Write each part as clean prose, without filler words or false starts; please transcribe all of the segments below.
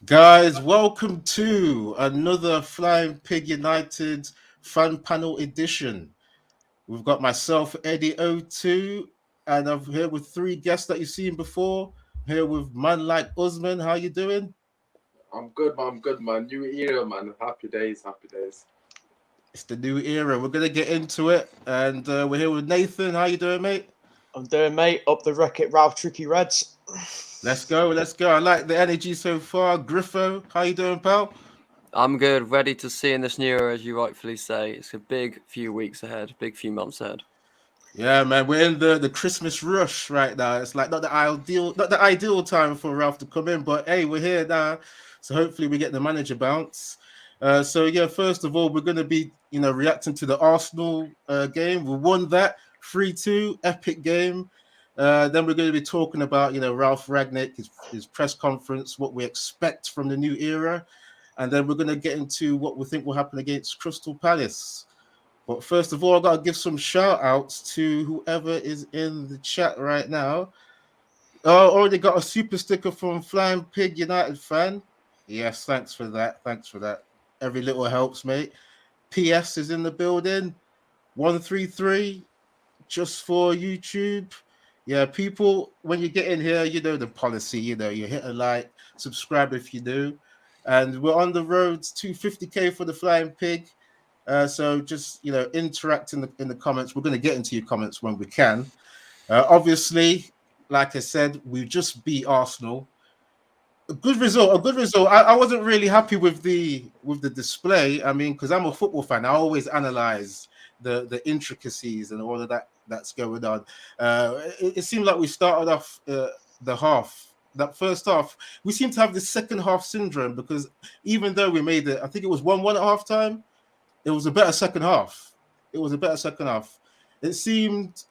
Guys, welcome to another Flying Pig United fan panel edition. We've got myself, Eddie O2, and I'm here with three guests that you've seen before. I'm here with man like Usman. How you doing? I'm good, man. I'm good, man. New era, man. Happy days, happy days. It's the new era. We're gonna get into it, and we're here with Nathan. How you doing, mate? I'm doing, mate. Up the rocket, Ralph Tricky Reds. Let's go. Let's go. I like the energy so far. Griffo, how you doing, pal? I'm good, ready to see in this new era, as you rightfully say. It's a big few weeks ahead, big few months ahead. Yeah, man, we're in the Christmas rush right now. It's like not the ideal time for Ralph to come in, but hey, we're here now, so hopefully we get the manager bounce. So yeah, first of all, we're going to be reacting to the Arsenal game. We won that 3-2, epic game. Then we're going to be talking about Ralf Rangnick, his press conference, what we expect from the new era, and then we're going to get into what we think will happen against Crystal Palace. But first of all, I've got to give some shout outs to whoever is in the chat right now. Oh, already got a super sticker from Flying Pig United fan. Yes, thanks for that. Thanks for that. Every little helps, mate. PS is in the building. 133 just for YouTube. Yeah, people, when you get in here, you know the policy. You hit a like, subscribe if you do. And we're on the road to 50K for the Flying Pig. So just interact in the comments. We're going to get into your comments when we can. Obviously, like I said, we just beat Arsenal. A good result. A good result. I wasn't really happy with the display. I mean, because I'm a football fan, I always analyze the intricacies and all of that's going on. It seemed like we started off that first half. We seem to have this second half syndrome because even though we made it, I think it was 1-1 at half time. It was a better second half. It seemed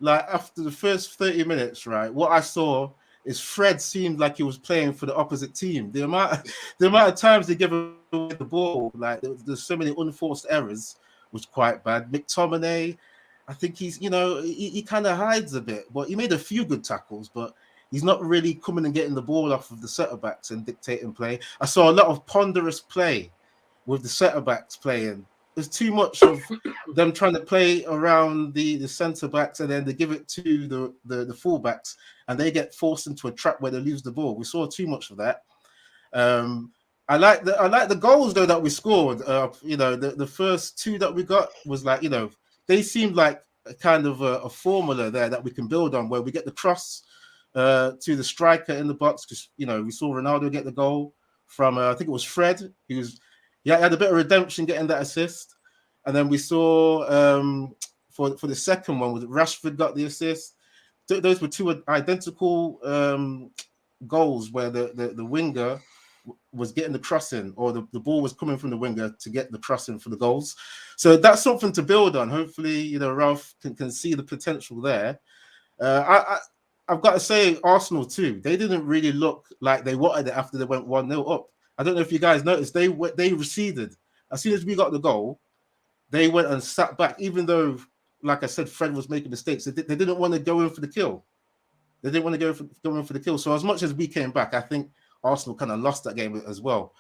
like after the first 30 minutes, right? What I saw is Fred seemed like he was playing for the opposite team. The amount of times they give away the ball, like there's so many unforced errors, was quite bad. McTominay, I think he kind of hides a bit, but he made a few good tackles, but he's not really coming and getting the ball off of the centre backs and dictating play. I saw a lot of ponderous play with the centre backs playing. There's too much of them trying to play around the centre backs, and then they give it to the fullbacks, and they get forced into a trap where they lose the ball. We saw too much of that. I like the goals though that we scored. The first two that we got was like they seemed like a kind of a formula there that we can build on, where we get the cross to the striker in the box, because we saw Ronaldo get the goal from I think it was Fred. He had a bit of redemption getting that assist. And then we saw for the second one, was Rashford got the assist. Those were two identical goals where the winger was getting the crossing, or the ball was coming from the winger to get the crossing for the goals. So that's something to build on. Hopefully, Ralph can see the potential there. I've got to say, Arsenal too, they didn't really look like they wanted it after they went 1-0 up. I don't know if you guys noticed, they receded. As soon as we got the goal, they went and sat back, even though, like I said, Fred was making mistakes. They didn't want to go in for the kill. They didn't want to go in for the kill. So as much as we came back, I think Arsenal kind of lost that game as well.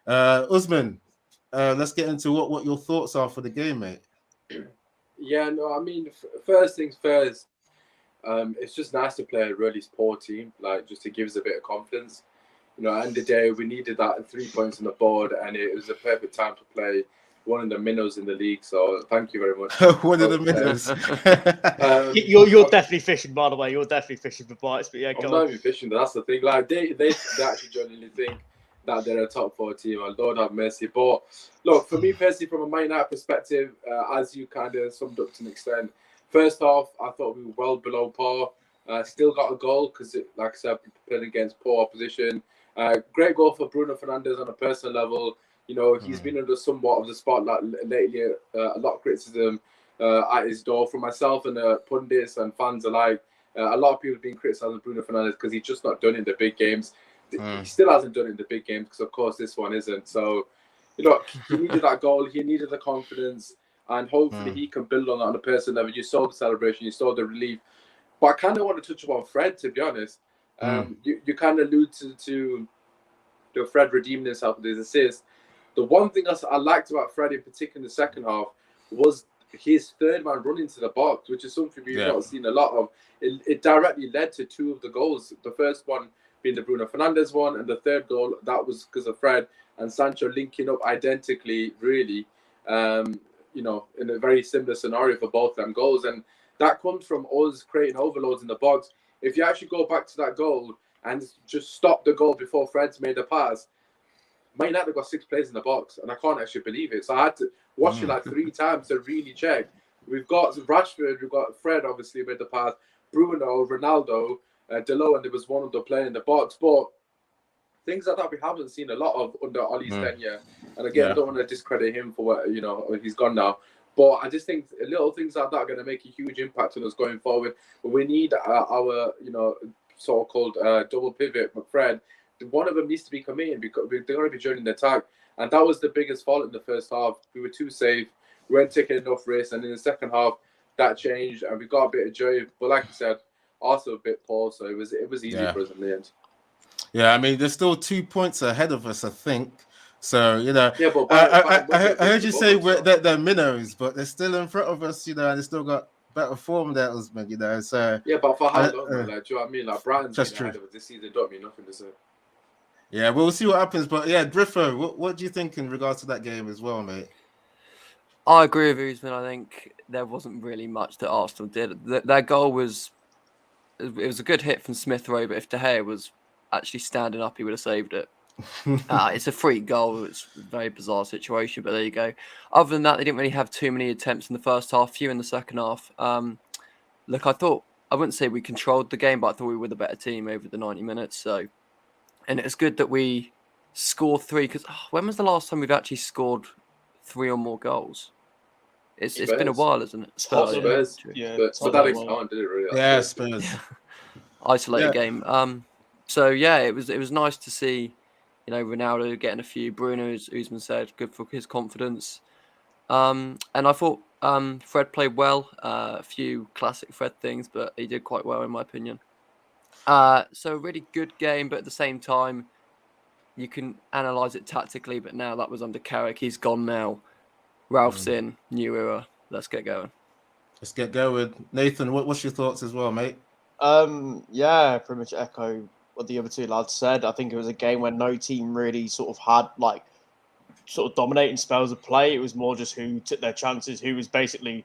Usman, let's get into what your thoughts are for the game, mate. Yeah, no, I mean, first things first, it's just nice to play a really poor team, like just to give us a bit of confidence. At the end of the day, we needed that 3 points on the board, and it was a perfect time to play one of the minnows in the league. So thank you very much. One of the minnows. You're definitely fishing, by the way. You're definitely fishing for bites, but yeah, I'm not even fishing. That's the thing. Like they actually genuinely think that they're a top 4 team, and Lord have mercy. But look, for me personally, from a Man United perspective, as you kind of summed up to an extent, first off, I thought we were well below par. Still got a goal because, like I said, playing against poor opposition. Great goal for Bruno Fernandes on a personal level. He's been under somewhat of the spotlight lately. A lot of criticism at his door from myself and pundits and fans alike. A lot of people have been criticising Bruno Fernandes because he's just not done it in the big games. He still hasn't done it in the big games because, of course, this one isn't. So, he needed that goal. He needed the confidence. And hopefully he can build on that on a personal level. You saw the celebration. You saw the relief. But I kind of want to touch upon Fred, to be honest. You kind of alluded to Fred redeemed himself with his assist. The one thing I liked about Fred in particular in the second half was his third man run into the box, which is something we've not seen a lot of. It directly led to 2 of the goals. The first one being the Bruno Fernandes one, and the third goal, that was because of Fred and Sancho linking up identically, really, in a very similar scenario for both them goals. And that comes from us creating overloads in the box. If you actually go back to that goal and just stop the goal before Fred's made the pass, Man United got 6 players in the box, and I can't actually believe it. So I had to watch it like 3 times to really check. We've got Rashford, we've got Fred, obviously, made the pass, Bruno, Ronaldo, Dalot, and there was one of the player in the box. But things like that we haven't seen a lot of under Ollie's tenure. And again, I don't want to discredit him for what, he's gone now. But I just think little things like that are going to make a huge impact on us going forward. But we need our, so-called double pivot, Fred. One of them needs to be committing because they're going to be joining the attack. And that was the biggest fault in the first half. We were too safe. We weren't taking enough risks. And in the second half, that changed. And we got a bit of joy. But like I said, also a bit poor. So it was easy for us in the end. Yeah, I mean, there's still 2 points ahead of us, I think. So, Yeah, but I heard you say they're minnows, but they're still in front of us, and they still got better form there, Usman, So yeah, but for how long? Do you know what I mean? Like Brighton's that's been true. ahead of us this season. Don't mean nothing to say. Yeah, we'll see what happens. But yeah, Griffo, what do you think in regards to that game as well, mate? I agree with Usman. I think there wasn't really much that Arsenal did. Their goal was a good hit from Smith Rowe, but if De Gea was actually standing up, he would have saved it. It's a free goal. It's a very bizarre situation, but there you go. Other than that, they didn't really have too many attempts in the first half, few in the second half. Look, I wouldn't say we controlled the game, but I thought we were the better team over the 90 minutes. So, and it's good that we scored 3, because when was the last time we've actually scored 3 or more goals? It's been a while, isn't it? Spurs. Yeah. But that extent, did it really? Yeah, Spurs. Isolated game. So yeah, it was nice to see, Ronaldo getting a few. Bruno, as Usman said, good for his confidence. And I thought Fred played well. A few classic Fred things, but he did quite well in my opinion. So a really good game, but at the same time, you can analyse it tactically. But now that was under Carrick, he's gone now. Ralph's in, new era. Let's get going. Let's get going. Nathan, what's your thoughts as well, mate? Yeah, pretty much echo what the other 2 lads said. I think it was a game where no team really sort of had dominating spells of play. It was more just who took their chances, who was basically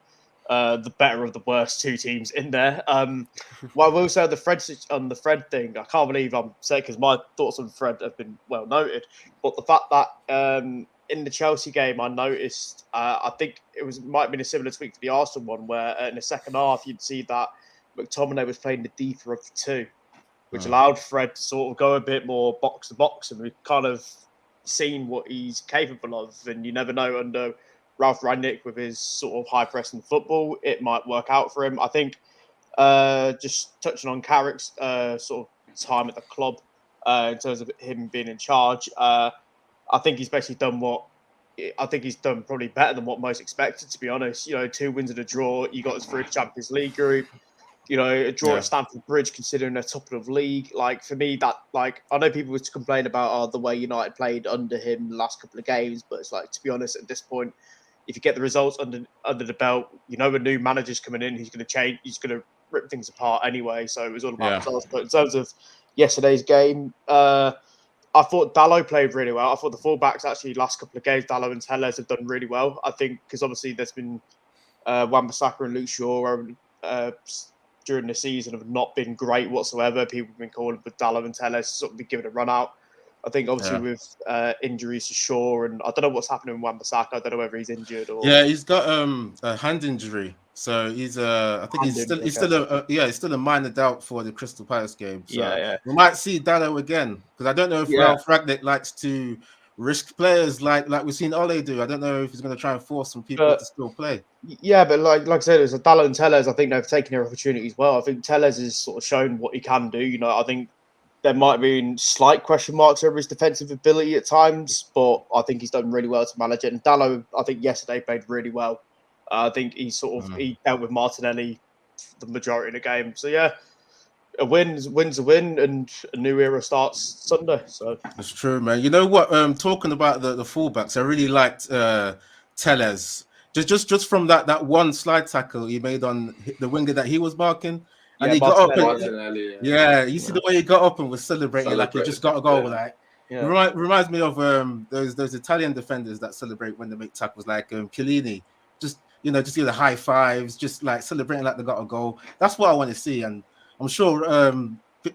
the better of the worst 2 teams in there. What I will say on the Fred thing, I can't believe I'm saying, because my thoughts on Fred have been well noted, but the fact that in the Chelsea game, I noticed, I think might have been a similar tweak to the Arsenal one, where in the second half, you'd see that McTominay was playing the deeper of the 2, which allowed Fred to sort of go a bit more box to box, and we've kind of seen what he's capable of. And you never know, under Ralf Rangnick with his sort of high pressing football, it might work out for him. I think just touching on Carrick's sort of time at the club in terms of him being in charge, I think he's basically done probably better than what most expected, to be honest. 2 wins and a draw. You got us through the Champions League group. A draw at Stamford Bridge, considering they're top of the league. Like, for me, that, like, I know people would complain about the way United played under him the last couple of games, but it's like, to be honest, at this point, if you get the results under the belt, a new manager's coming in, he's going to change, he's going to rip things apart anyway. So it was all about results. But in terms of yesterday's game, I thought Dalot played really well. I thought the fullbacks actually last couple of games, Dalot and Telles have done really well. I think because obviously there's been Wan-Bissaka and Luke Shaw during the season have not been great whatsoever. People have been calling for Dalot and Telles to sort of be given a run out. I think obviously with injuries to Shaw, and I don't know what's happening with Wan-Bissaka. I don't know whether he's injured or he's got a hand injury. So he's I think he's still a minor doubt for the Crystal Palace game. So we might see Dalot again, because I don't know if Ralf Rangnick likes to risk players like we've seen Ole do. I don't know if he's going to try and force some people to still play. Yeah, but like I said, it's a Dalot and Telles. I think they've taken their opportunities well. I think Telles has sort of shown what he can do. I think there might have been slight question marks over his defensive ability at times, but I think he's done really well to manage it. And Dalot, I think yesterday played really well. I think he dealt with Martinelli the majority of the game. So yeah, a win's a win, and a new era starts Sunday. So That's true, man. You know what? Talking about the fullbacks, I really liked Tellez. Just from that one slide tackle he made on the winger that he was marking, and yeah, he got up and Martinelli, yeah, you see the way he got up and was celebrating like he just got a goal. Yeah. Like yeah, reminds me of those Italian defenders that celebrate when they make tackles, like Chiellini. Just just do the high fives, just like celebrating like they got a goal. That's what I want to see, and I'm sure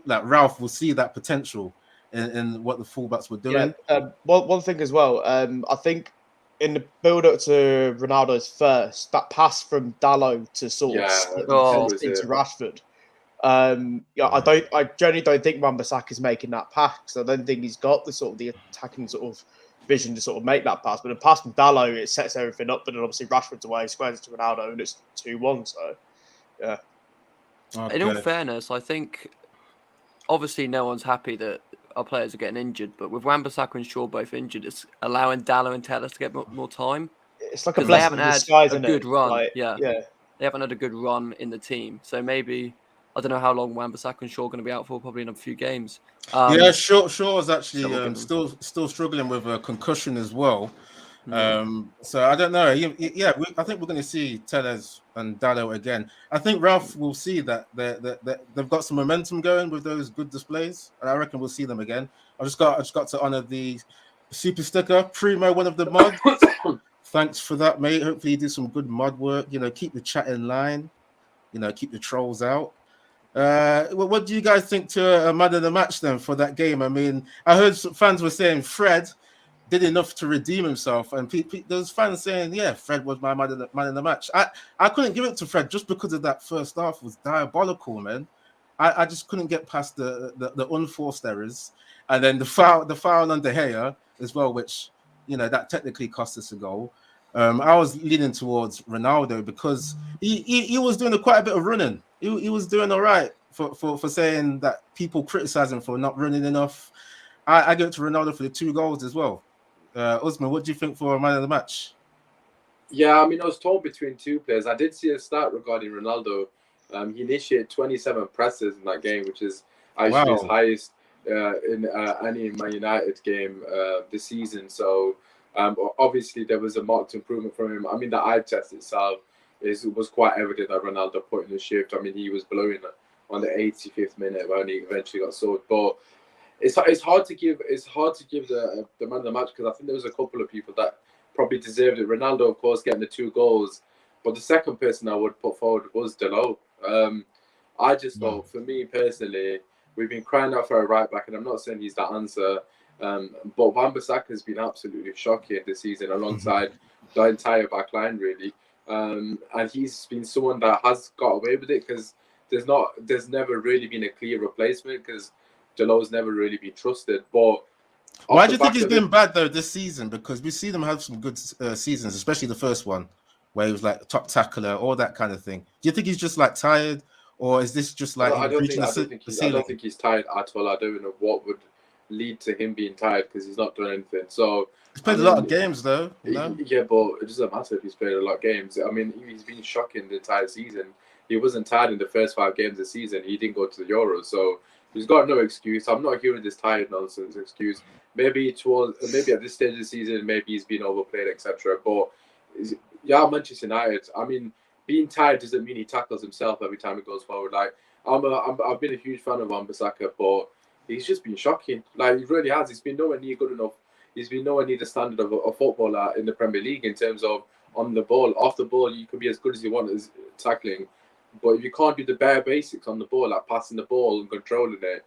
like Ralf will see that potential in what the fullbacks were yeah. doing. One thing as well. I think in the build up to Ronaldo's first, that pass from Dalot to sort of Yeah, split the Oh. defense into it. Rashford. I genuinely don't think Wan-Bissaka is making that pass. I don't think he's got the attacking sort of vision to sort of make that pass. But the pass from Dalot, it sets everything up. But then obviously Rashford's away, squares it to Ronaldo, and it's 2-1. So yeah, In all Okay. fairness, I think obviously no one's happy that our players are getting injured, but with Wan-Bissaka and Shaw both injured, it's allowing Dalot and Tellez to get more time it's like a because they blessing haven't in had disguise, a isn't good it? run. Like, Yeah, yeah. they haven't had a good run in the team. So maybe I don't know how long Wan-Bissaka and Shaw are going to be out for. Probably in a few games. Yeah, Shaw is So actually we'll give them. still struggling with a concussion as well. Mm. So I don't know. Yeah, I think we're going to see Tellez and Dalot again. I think Ralf will see that they've got some momentum going with those good displays, and I reckon we'll see them again. I just got to honor the super sticker Primo, one of the mods. Thanks for that, mate. Hopefully you do some good mod work. Keep the chat in line. Keep the trolls out. What do you guys think to a man of the match then for that game? I mean, I heard some fans were saying Fred did enough to redeem himself, and those fans saying, "Yeah, Fred was my man of the match." I couldn't give it to Fred just because of that first half was diabolical, man. I just couldn't get past the unforced errors, and then the foul on De Gea as well, which that technically cost us a goal. I was leaning towards Ronaldo because he was doing quite a bit of running. He was doing all right for saying that people criticize him for not running enough. I give it to Ronaldo for the 2 goals as well. Usman, what do you think for a man of the match? Yeah, I mean, I was torn between two players. I did see a stat regarding Ronaldo. He initiated 27 presses in that game, which is actually his highest in any Man United game this season. So obviously there was a marked improvement from him. I mean, the eye test itself was quite evident that Ronaldo put in the shift. I mean, he was blowing on the 85th minute when he eventually got sold. But it's hard to give the man of the match because I think there was a couple of people that probably deserved it. Ronaldo, of course, getting the 2 goals, but the second person I would put forward was Dalot. I just thought, for me personally, we've been crying out for a right back, and I'm not saying he's that answer, but Wan-Bissaka has been absolutely shocking this season alongside the entire back line, really. And he's been someone that has got away with it because there's never really been a clear replacement because Dalot's never really been trusted. But why do you think he's been bad though this season? Because we see them have some good seasons, especially the first one where he was like top tackler, all that kind of thing. Do you think he's just like tired, or is this just like I don't think he's tired at all. I don't know what would lead to him being tired because he's not done anything. So he's played a lot of games though. Yeah, but it doesn't matter if he's played a lot of games. I mean, he's been shocking the entire season. He wasn't tired in the first 5 games of the season. He didn't go to the Euros, so he's got no excuse. I'm not hearing this tired nonsense excuse. Maybe at this stage of the season, maybe he's been overplayed, etc. But yeah, Manchester United. I mean, being tired doesn't mean he tackles himself every time he goes forward. Like I've been a huge fan of Wan-Bissaka, but he's just been shocking. Like he really has. He's been nowhere near good enough. He's been nowhere near the standard of a footballer in the Premier League in terms of on the ball. Off the ball, you can be as good as you want as tackling. But if you can't do the bare basics on the ball, like passing the ball and controlling it,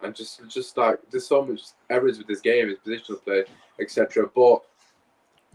and just like there's so much errors with this game, his positional play, etc. But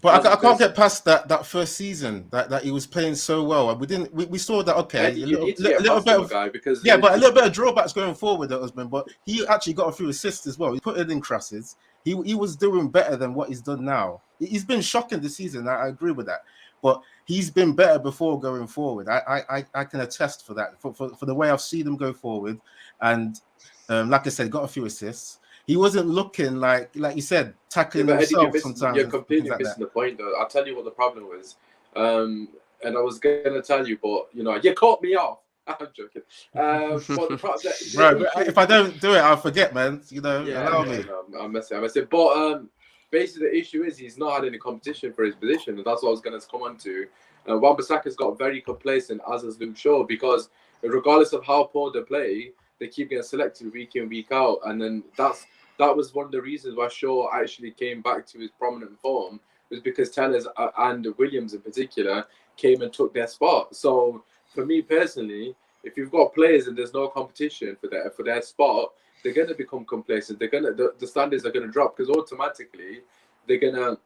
I can't get past that first season that he was playing so well. We saw that a little bit of guy because but a little bit of drawbacks going forward at Usman. But he actually got a few assists as well. He put it in crosses. He was doing better than what he's done now. He's been shocking this season. I agree with that. But he's been better before going forward. I can attest for that, for the way I've seen him go forward. And like I said, got a few assists. He wasn't looking like you said, tackling himself sometimes. You're completely missing the point, though. I'll tell you what the problem was. And I was going to tell you, but, you caught me off. I'm joking. But the Right, issue, if I don't do it, I'll forget, man. You know, yeah, allow me. no, I'm messing. But basically, the issue is he's not had any competition for his position, and that's what I was going to come on to. Wan-Bissaka's got very complacent, as has Luke Shaw, because regardless of how poor they play, they keep getting selected week in, week out, and then that was one of the reasons why Shaw actually came back to his prominent form, was because Tellers and Williams in particular came and took their spot. So for me personally, if you've got players and there's no competition for their spot, they're going to become complacent. The standards are going to drop, because automatically they're going to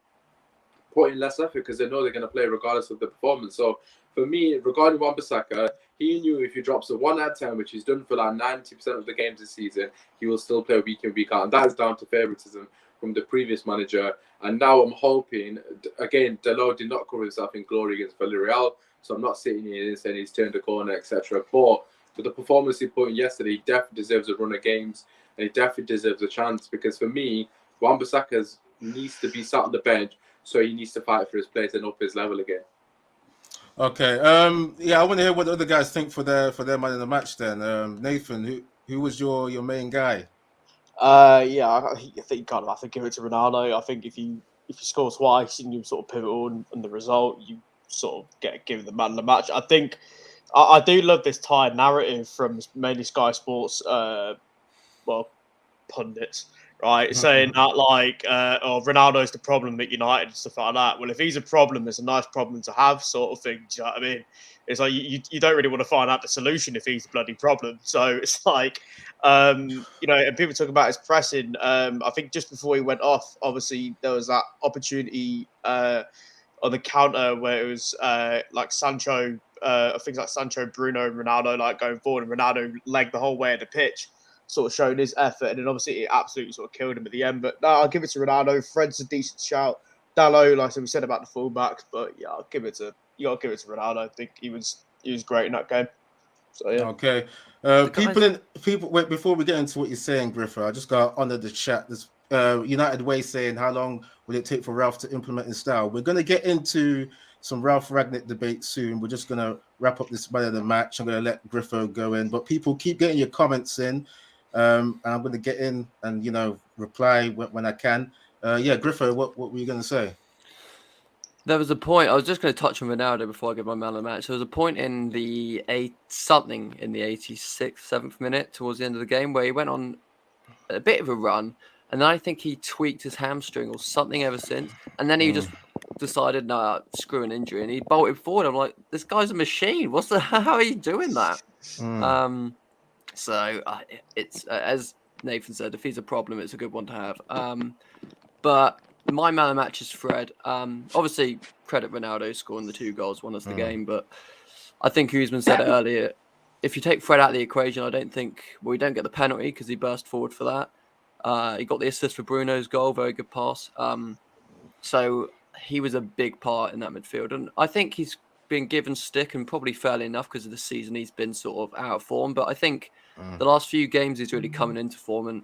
put in less effort, because they know they're going to play regardless of the performance. So for me, regarding Wan-Bissaka, he knew if he drops a 1 out of 10, which he's done for like 90% of the games this season, he will still play week in, week out. And that is down to favoritism from the previous manager. And now I'm hoping, again, Dalot did not cover himself in glory against Villarreal, so I'm not sitting here and saying he's turned the corner, etc. But for the performance he put in yesterday, he definitely deserves a run of games, and he definitely deserves a chance, because for me, Wan-Bissaka needs to be sat on the bench, so he needs to fight for his place and up his level again. Okay. Yeah, I want to hear what the other guys think for their man in the match. Then, Nathan, who was your main guy? Yeah, I think kind of have to give it to Ronaldo. I think if you score twice and you sort of pivotal and the result, you sort of get given the man of the match. I think I do love this tired narrative from mainly Sky Sports, pundits, right, saying that like, Ronaldo's the problem at United and stuff like that. Well, if he's a problem, it's a nice problem to have, sort of thing. Do you know what I mean? It's like you don't really want to find out the solution if he's the bloody problem. So it's like, and people talk about his pressing. I think just before he went off, obviously there was that opportunity on the counter where it was like Sancho. I think it's like Sancho, Bruno, and Ronaldo like going forward, and Ronaldo legged the whole way of the pitch, sort of showing his effort, and then obviously it absolutely sort of killed him at the end. But no, I'll give it to Ronaldo. Fred's a decent shout. Dalot, like we said about the fullbacks, but yeah, you got to give it to Ronaldo. I think he was great in that game. So yeah. Okay. Wait, before we get into what you're saying, Griffer, I just got under the chat. This United Way saying, how long will it take for Ralf to implement his style? We're going to get into some Ralf Rangnick debate soon. We're just going to wrap up this man of the match. I'm going to let Griffer go in, but people keep getting your comments in, and I'm going to get in and reply when I can. Yeah, Griffer, what were you going to say? There was a point. I was just going to touch on Ronaldo before I give my man of the match. There was a point in the 86th, 7th minute towards the end of the game where he went on a bit of a run, and then I think he tweaked his hamstring or something ever since, and then he just decided, no, screw an injury, and he bolted forward. I'm like, this guy's a machine. How are you doing that? So it's as Nathan said, if he's a problem, it's a good one to have. But my man of the match is Fred. Obviously, credit Ronaldo scoring the 2 goals, won us the game. But I think Usman said it earlier. If you take Fred out of the equation, I don't think we don't get the penalty because he burst forward for that. He got the assist for Bruno's goal, very good pass. So he was a big part in that midfield, and I think he's been given stick, and probably fairly enough because of the season he's been sort of out of form. But I think the last few games he's really coming into form, and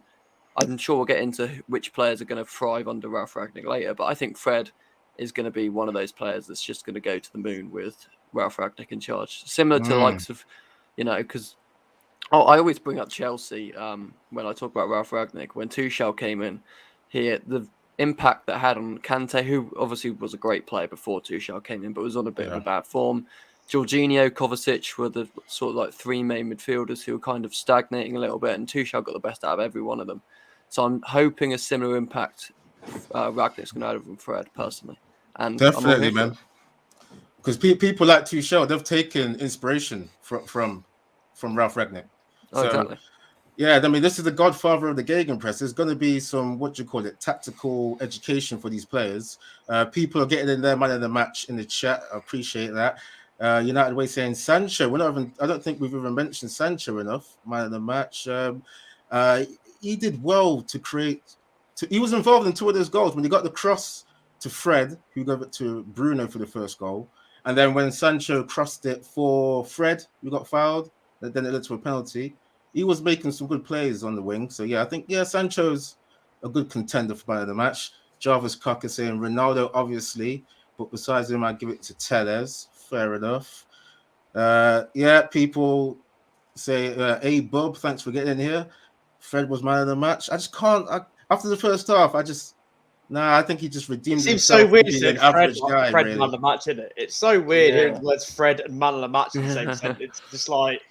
I'm sure we'll get into which players are going to thrive under Ralf Rangnick later, but I think Fred is going to be one of those players that's just going to go to the moon with Ralf Rangnick in charge. Similar to the likes of, because I always bring up Chelsea when I talk about Ralf Rangnick. When Tuchel came in here, the impact that had on Kante, who obviously was a great player before Tuchel came in, but was on a bit of a bad form. Jorginho, Kovacic were the sort of like 3 main midfielders who were kind of stagnating a little bit, and Tuchel got the best out of every one of them. So I'm hoping a similar impact Rangnick's going to have from Fred personally. And definitely, man. Because people like Tuchel, they've taken inspiration from Ralf Rangnick. So, exactly. Yeah, I mean, this is the godfather of the Gegenpress. There's going to be some, tactical education for these players. People are getting in their man of the match in the chat. I appreciate that. United Way saying Sancho. I don't think we've even mentioned Sancho enough. Man of the match. He did well to create. He was involved in 2 of those goals when he got the cross to Fred, who gave it to Bruno for the first goal, and then when Sancho crossed it for Fred, who got fouled, then it led to a penalty. He was making some good plays on the wing. So yeah, I think Sancho's a good contender for man of the match. Jarvis Cock is saying Ronaldo, obviously, but besides him, I'd give it to Tellez. Fair enough. People say, A Bob, thanks for getting in here. Fred was man of the match. I just can't. After the first half, I think he just It redeemed seems so himself weird being saying an average Fred, guy, Fred really. man of the match, isn't it? It's so weird hearing Yeah. the words Fred and man of the match in the same sentence. Just like,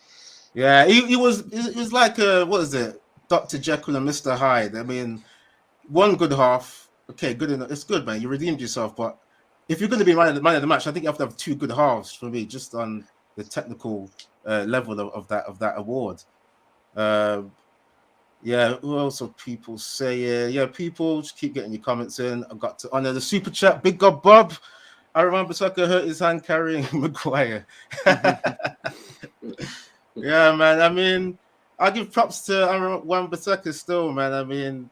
Yeah, he was like what is it? Dr. Jekyll and Mr. Hyde. I mean, one good half, okay, good enough. It's good, man. You redeemed yourself, but if you're going to be man of the match, I think you have to have two good halves for me, just on the technical level of that award. Yeah, who else are people saying? Yeah, people just keep getting your comments in. I've got to honor the super chat. Big God Bob. I remember Saka hurt his hand carrying Maguire. Yeah, man. I mean, I give props to Wan-Bissaka still, man. I mean,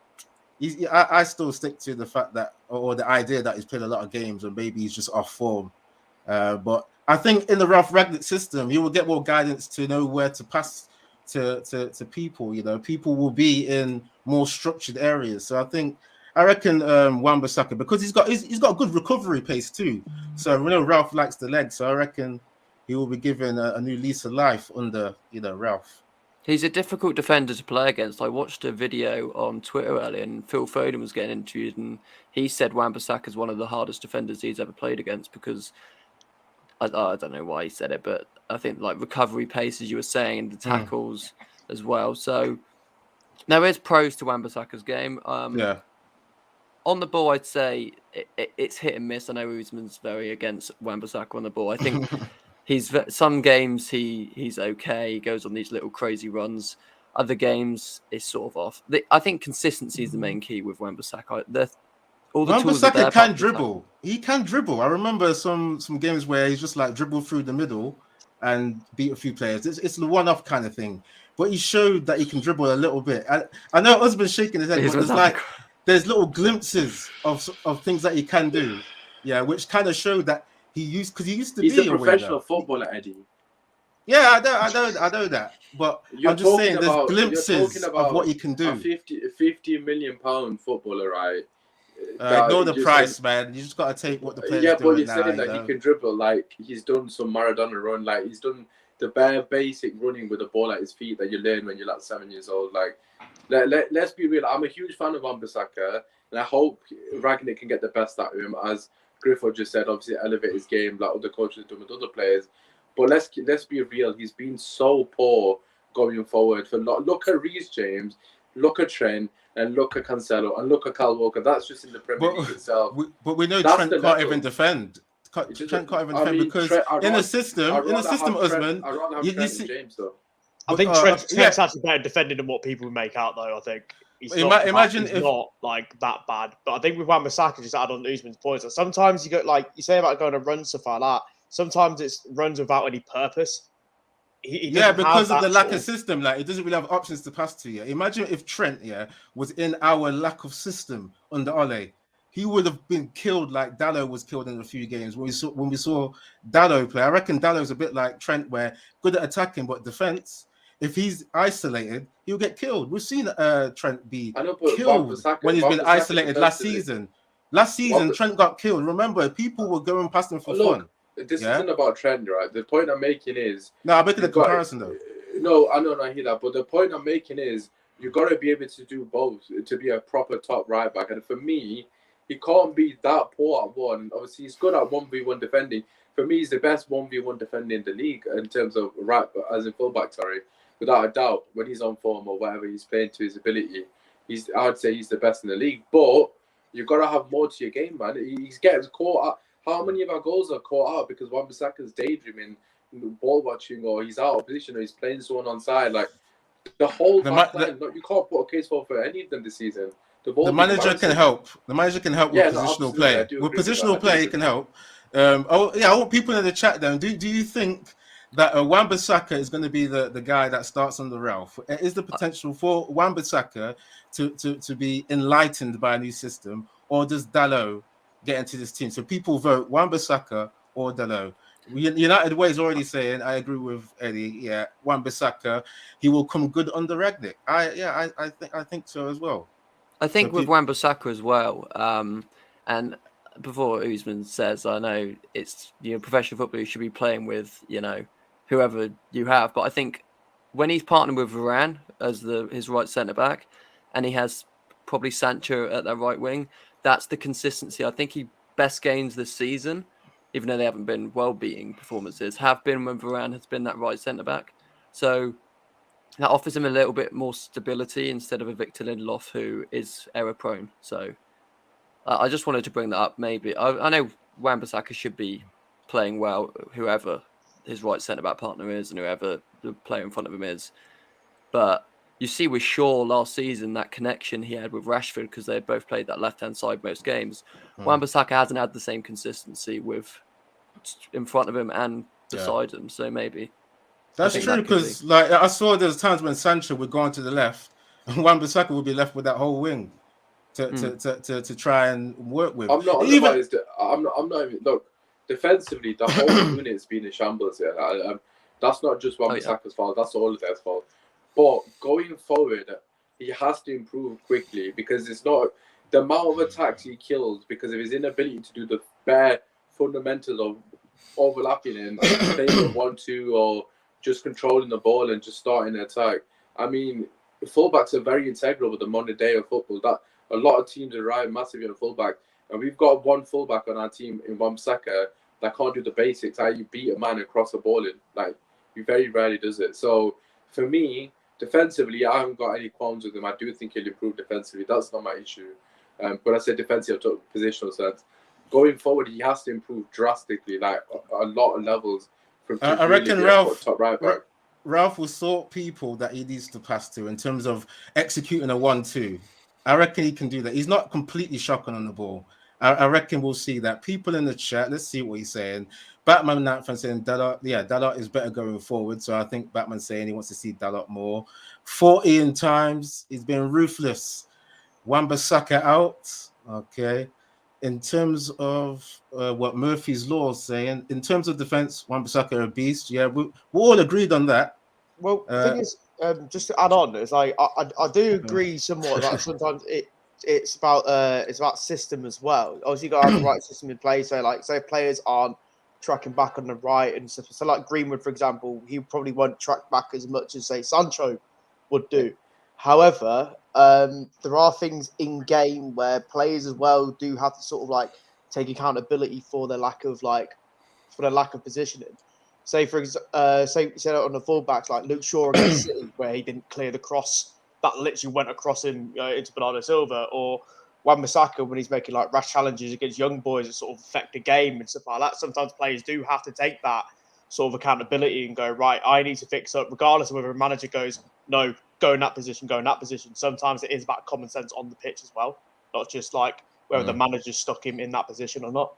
I still stick to the fact that, or the idea that he's played a lot of games and maybe he's just off form. But I think in the Ralf Rangnick system, he will get more guidance to know where to pass to people. You know, people will be in more structured areas. So I reckon Wan-Bissaka, because he's got good recovery pace too. So we know Ralf likes the leg, so I reckon he will be given a new lease of life under Ralf. He's a difficult defender to play against. I watched a video on Twitter earlier, and Phil Foden was getting interviewed, and he said Wan-Bissaka is one of the hardest defenders he's ever played against because I don't know why he said it, but I think like recovery pace, as you were saying, and the tackles as well. So there is pros to Wan-Bissaka's game. Yeah. On the ball, I'd say it's hit and miss. I know Usman's very against Wan-Bissaka on the ball. I think some games he's okay. He goes on these little crazy runs. Other games it's sort of off. I think consistency is the main key with Wan-Bissaka. All the tools are there. Wan-Bissaka can dribble. He can dribble. I remember some games where he's just like dribble through the middle and beat a few players. It's the one-off kind of thing. But he showed that he can dribble a little bit. I know Usman's shaking his head, but there's little glimpses of things that he can do. Yeah, which kind of showed that he's a professional footballer, Eddie. Yeah, I know that. But I'm just saying there's glimpses of what he can do. A 50 million pound footballer, right? Know the price, man. You just got to take what the players yeah, do. But you're saying that he can dribble, like he's done some Maradona run, like he's done the bare basic running with the ball at his feet that you learn when you're like 7 years old. Like, let's be real. I'm a huge fan of Wan-Bissaka, and I hope Rangnick can get the best out of him. As Griffo just said, obviously elevate his game like other coaches do with other players. But let's be real. He's been so poor going forward. Look at Reece James, look at Trent, and look at Cancelo, and look at Kyle Walker. That's just in the Premier League itself. But we know Trent can't even defend. Trent can't even defend because in the system, Usman, you see James though. I think Trent's actually better defending than what people make out, though. I think he's not like that bad. But I think with Wan-Bissaka, just add on Usman's points. Sometimes you go like you say about going on runs, stuff like that. Sometimes it's runs without any purpose. Because of the lack of system, like he doesn't really have options to pass to. Yeah, imagine if Trent, was in our lack of system under Ole, he would have been killed like Dalot was killed in a few games. When we saw Dalot play, I reckon Dalot's a bit like Trent, where good at attacking but defense. If he's isolated, he'll get killed. We've seen Trent be killed when he's been isolated last season. Last season, Trent got killed. Remember, people were going past him for fun. This isn't about Trent, right? The point I'm making is... No, I'm making a comparison, though. No, I know, I hear that. But the point I'm making is you've got to be able to do both to be a proper top right back. And for me, he can't be that poor at one. Obviously, he's good at 1v1 defending. For me, he's the best 1v1 defender in the league in terms of as a fullback, without a doubt. When he's on form or whatever he's playing to his ability, I would say he's the best in the league. But you've got to have more to your game, man. He's getting caught up. How many of our goals are caught out because Wan-Bissaka's daydreaming, ball watching, or he's out of position, or he's playing someone on side? Like the whole back line, you can't put a case for any of them this season. The manager can help. The manager can help with positional play. With positional play, he can help. I want people in the chat down. Do you think that Wan-Bissaka is going to be the guy that starts on the Ralf? Is the potential for Wan-Bissaka to be enlightened by a new system, or does Dalot get into this team? So people vote Wan-Bissaka or Dalot. United Way is already saying, I agree with Eddie. Yeah, Wan-Bissaka, he will come good under Rangnick. I think so as well. I think with Wan-Bissaka as well. And before Usman says, I know it's professional football. You should be playing with whoever you have, but I think when he's partnered with Varane as his right centre back, and he has probably Sancho at that right wing, that's the consistency I think he best gains this season, even though they haven't been well-beating performances, have been when Varane has been that right centre back. So that offers him a little bit more stability instead of a Victor Lindelof who is error-prone. So I just wanted to bring that up. Maybe I know Wan-Bissaka should be playing well, whoever his right centre back partner is, and whoever the player in front of him is. But you see with Shaw last season that connection he had with Rashford because they had both played that left-hand side most games. Wan-Bissaka hasn't had the same consistency with in front of him and beside him. So maybe that's true because like I saw there's times when Sancho would go onto the left and Wan-Bissaka would be left with that whole wing to try and work with. I'm not unadvised. I'm not even look defensively. The whole unit's been in shambles here. That's not just Wan-Bissaka's fault. That's all of their fault. But going forward, he has to improve quickly because it's not the amount of attacks he kills because of his inability to do the bare fundamentals of overlapping and playing a 1-2 or just controlling the ball and just starting an attack. I mean, fullbacks are very integral with the modern day of football. That a lot of teams are relying massively on a fullback, and we've got one fullback on our team in Wan-Bissaka that can't do the basics. How you beat a man and cross a ball in, like he very rarely does it. So for me, defensively, I haven't got any qualms with him. I do think he'll improve defensively. That's not my issue. But I said defensive positional sense. Going forward, he has to improve drastically, like a lot of levels. I reckon Ralf will sort people that he needs to pass to in terms of executing a 1-2. I reckon he can do that. He's not completely shocking on the ball. I reckon we'll see that. People in the chat, let's see what he's saying. Batman Nathan saying Dalot is better going forward. So I think Batman's saying he wants to see Dalot more. 14 times, he's been ruthless. Wan-Bissaka out. Okay. In terms of what Murphy's Law is saying, in terms of defense, Wan-Bissaka a beast. Yeah, we all agreed on that. Well, the thing is, just to add on, it's like I do agree somewhat that sometimes it's about system as well. Obviously, you got to have the right system in place. So, like, say players aren't tracking back on the right and stuff. So, like Greenwood, for example, he probably won't track back as much as say Sancho would do. However, there are things in game where players as well do have to sort of like take accountability for their lack of positioning. Say for say on the fullbacks like Luke Shaw against City, where he didn't clear the cross that literally went across him into Bernardo Silva, or Wan-Bissaka when he's making like rash challenges against young boys that sort of affect the game and stuff like that. Sometimes players do have to take that sort of accountability and go, right, I need to fix up, regardless of whether a manager goes, no, go in that position, go in that position. Sometimes it is about common sense on the pitch as well, not just like whether the manager's stuck him in that position or not.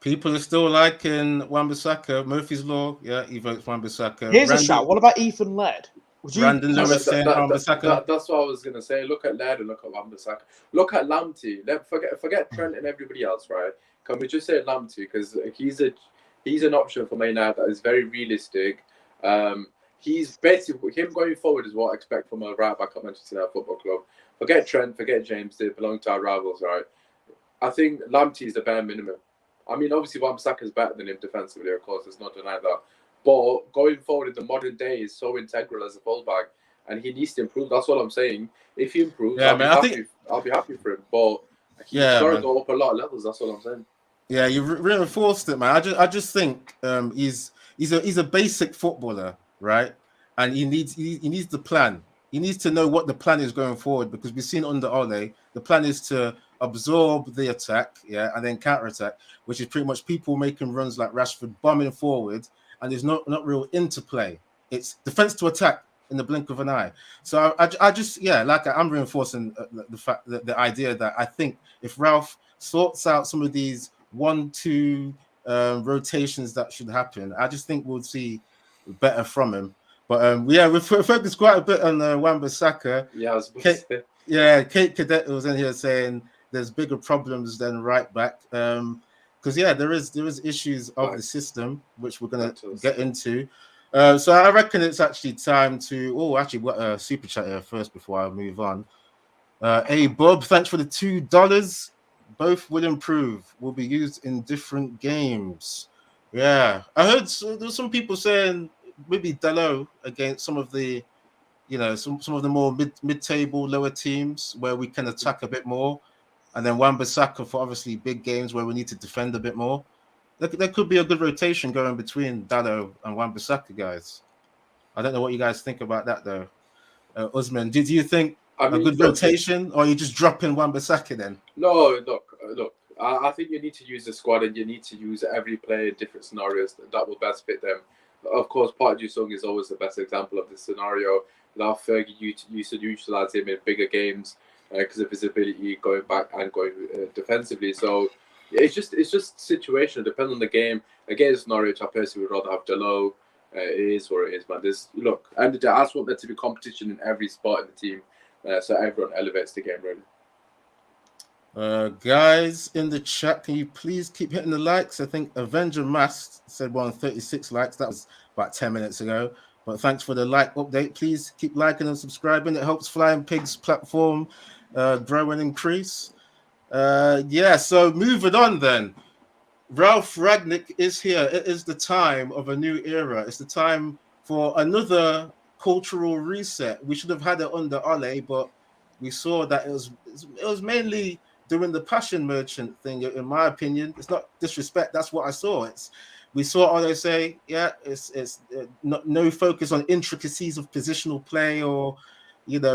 People are still liking Wan-Bissaka. Murphy's Law, yeah, he votes Wan-Bissaka. Here's a shout. What about Ethan Laird? Brandon Lewis saying Wan-Bissaka. That's what I was going to say. Look at Laird and look at Wan-Bissaka. Look at Lamptey. Forget Trent and everybody else, right? Can we just say Lamptey? Because he's an option for Man United that is very realistic. He's basically, him going forward is what I expect from a right back at Manchester United Football Club. Forget Trent, forget James. They belong to our rivals, right? I think Lamptey is the bare minimum. I mean, obviously, Wan-Bissaka is better than him defensively, of course. There's no denying that. But going forward in the modern day is so integral as a fullback, and he needs to improve. That's what I'm saying. If he improves, I'll be happy for him. But he's got to go up a lot of levels. That's what I'm saying. Yeah, you reinforced it, man. I just think he's a basic footballer, right? And he needs the plan. He needs to know what the plan is going forward, because we've seen under Ole, the plan is to absorb the attack, and then counter-attack, which is pretty much people making runs like Rashford, bombing forward, and there's not real interplay. It's defense to attack in the blink of an eye. So I just I'm reinforcing the fact that the idea that I think if Ralf sorts out some of these 1-2 rotations that should happen, I just think we'll see better from him. But we focused quite a bit on Wan-Bissaka. Yeah, I was about to say. Kate Cadet was in here saying there's bigger problems than right back. Because there is issues of the system, which we're gonna get into. So I reckon it's actually time to. Oh, actually, we've got a super chat here first before I move on. Hey Bob, thanks for the $2. Both will improve. Will be used in different games. Yeah, I heard there's some people saying maybe Dalot against some of the, some of the more mid-table, lower teams where we can attack a bit more, and then Wan-Bissaka for obviously big games where we need to defend a bit more. There could be a good rotation going between Dalot and Wan-Bissaka, guys. I don't know what you guys think about that, though. Usman, do you think a good rotation, or are you just dropping Wan-Bissaka then? No, look. I think you need to use the squad, and you need to use every player in different scenarios that will best fit them. Of course, Park Ji-sung is always the best example of this scenario. Without Fergie, used to utilize him in bigger games because of his ability going back and going defensively. So it's just situational, depending on the game. Against Norwich, I personally would rather have Dalot. It is what it is, man. And I just want there to be competition in every spot in the team, so everyone elevates the game, really. Guys in the chat, can you please keep hitting the likes? I think Avenger Mast said 136 likes. That was about 10 minutes ago. But thanks for the like update. Please keep liking and subscribing. It helps Flying Pigs platform grow and increase. So moving on then. Ralf Rangnick is here. It is the time of a new era. It's the time for another cultural reset. We should have had it under Ole, but we saw that it was mainly doing the passion merchant thing, in my opinion. It's not disrespect. That's what I saw. We saw Ole say, it's no focus on intricacies of positional play or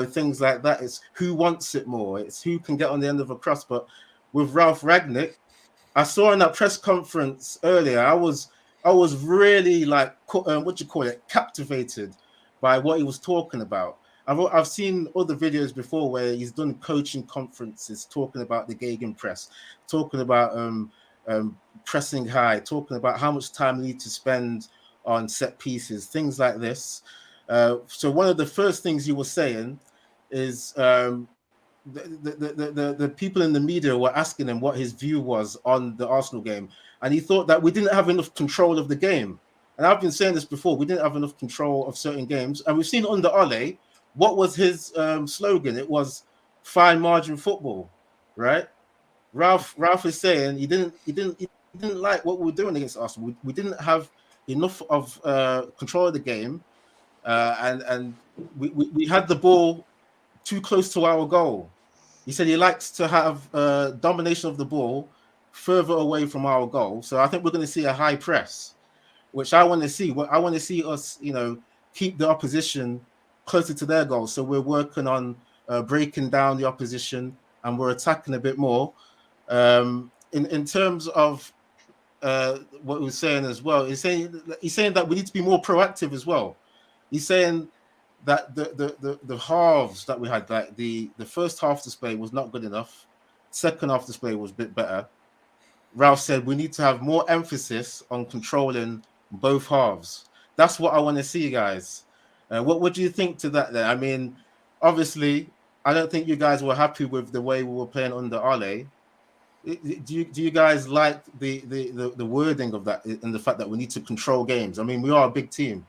things like that. It's who wants it more. It's who can get on the end of a cross. But with Ralf Rangnick, I saw in that press conference earlier, I was really captivated by what he was talking about. I've seen other videos before where he's done coaching conferences talking about the gegenpress, talking about pressing high, talking about how much time you need to spend on set pieces, things like this. So one of the first things he was saying is the people in the media were asking him what his view was on the Arsenal game, and he thought that we didn't have enough control of the game. And I've been saying this before, we didn't have enough control of certain games, and we've seen under Ole, what was his slogan? It was fine margin football, right? Ralf is saying he didn't like what we were doing against Arsenal. We didn't have enough of control of the game, and we had the ball too close to our goal. He said he likes to have domination of the ball further away from our goal. So I think we're going to see a high press, which I want to see. I want to see us, keep the opposition closer to their goal. So we're working on breaking down the opposition and we're attacking a bit more. In terms of what he was saying as well, he's saying that we need to be more proactive as well. He's saying that the halves that we had, like the first half display was not good enough. Second half display was a bit better. Ralf said we need to have more emphasis on controlling both halves. That's what I want to see, guys. What do you think to that then? I mean, obviously, I don't think you guys were happy with the way we were playing under Ole. Do you guys like the wording of that and the fact that we need to control games? I mean, we are a big team.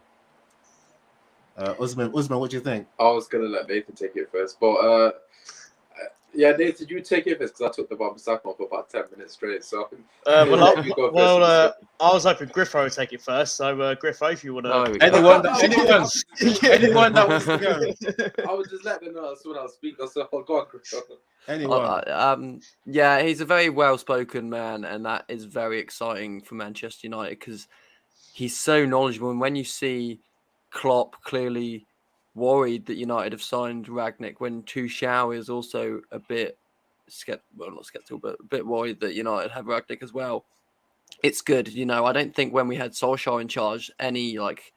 Usman, what do you think? I was gonna let Nathan take it first, but Nathan, you take it first because I took the Wan-Bissaka off for about 10 minutes straight. So I was hoping Griffo would take it first. So Griffo, if you want to, anyone that wants to go. I was just letting them know that's what I'll speak. So I'll go on, Griffo. Anyone? He's a very well-spoken man, and that is very exciting for Manchester United because he's so knowledgeable. And when you see Klopp clearly worried that United have signed Rangnick, when Tuchel is also a bit not skeptical, but a bit worried that United have Rangnick as well. It's good, I don't think when we had Solskjaer in charge, any like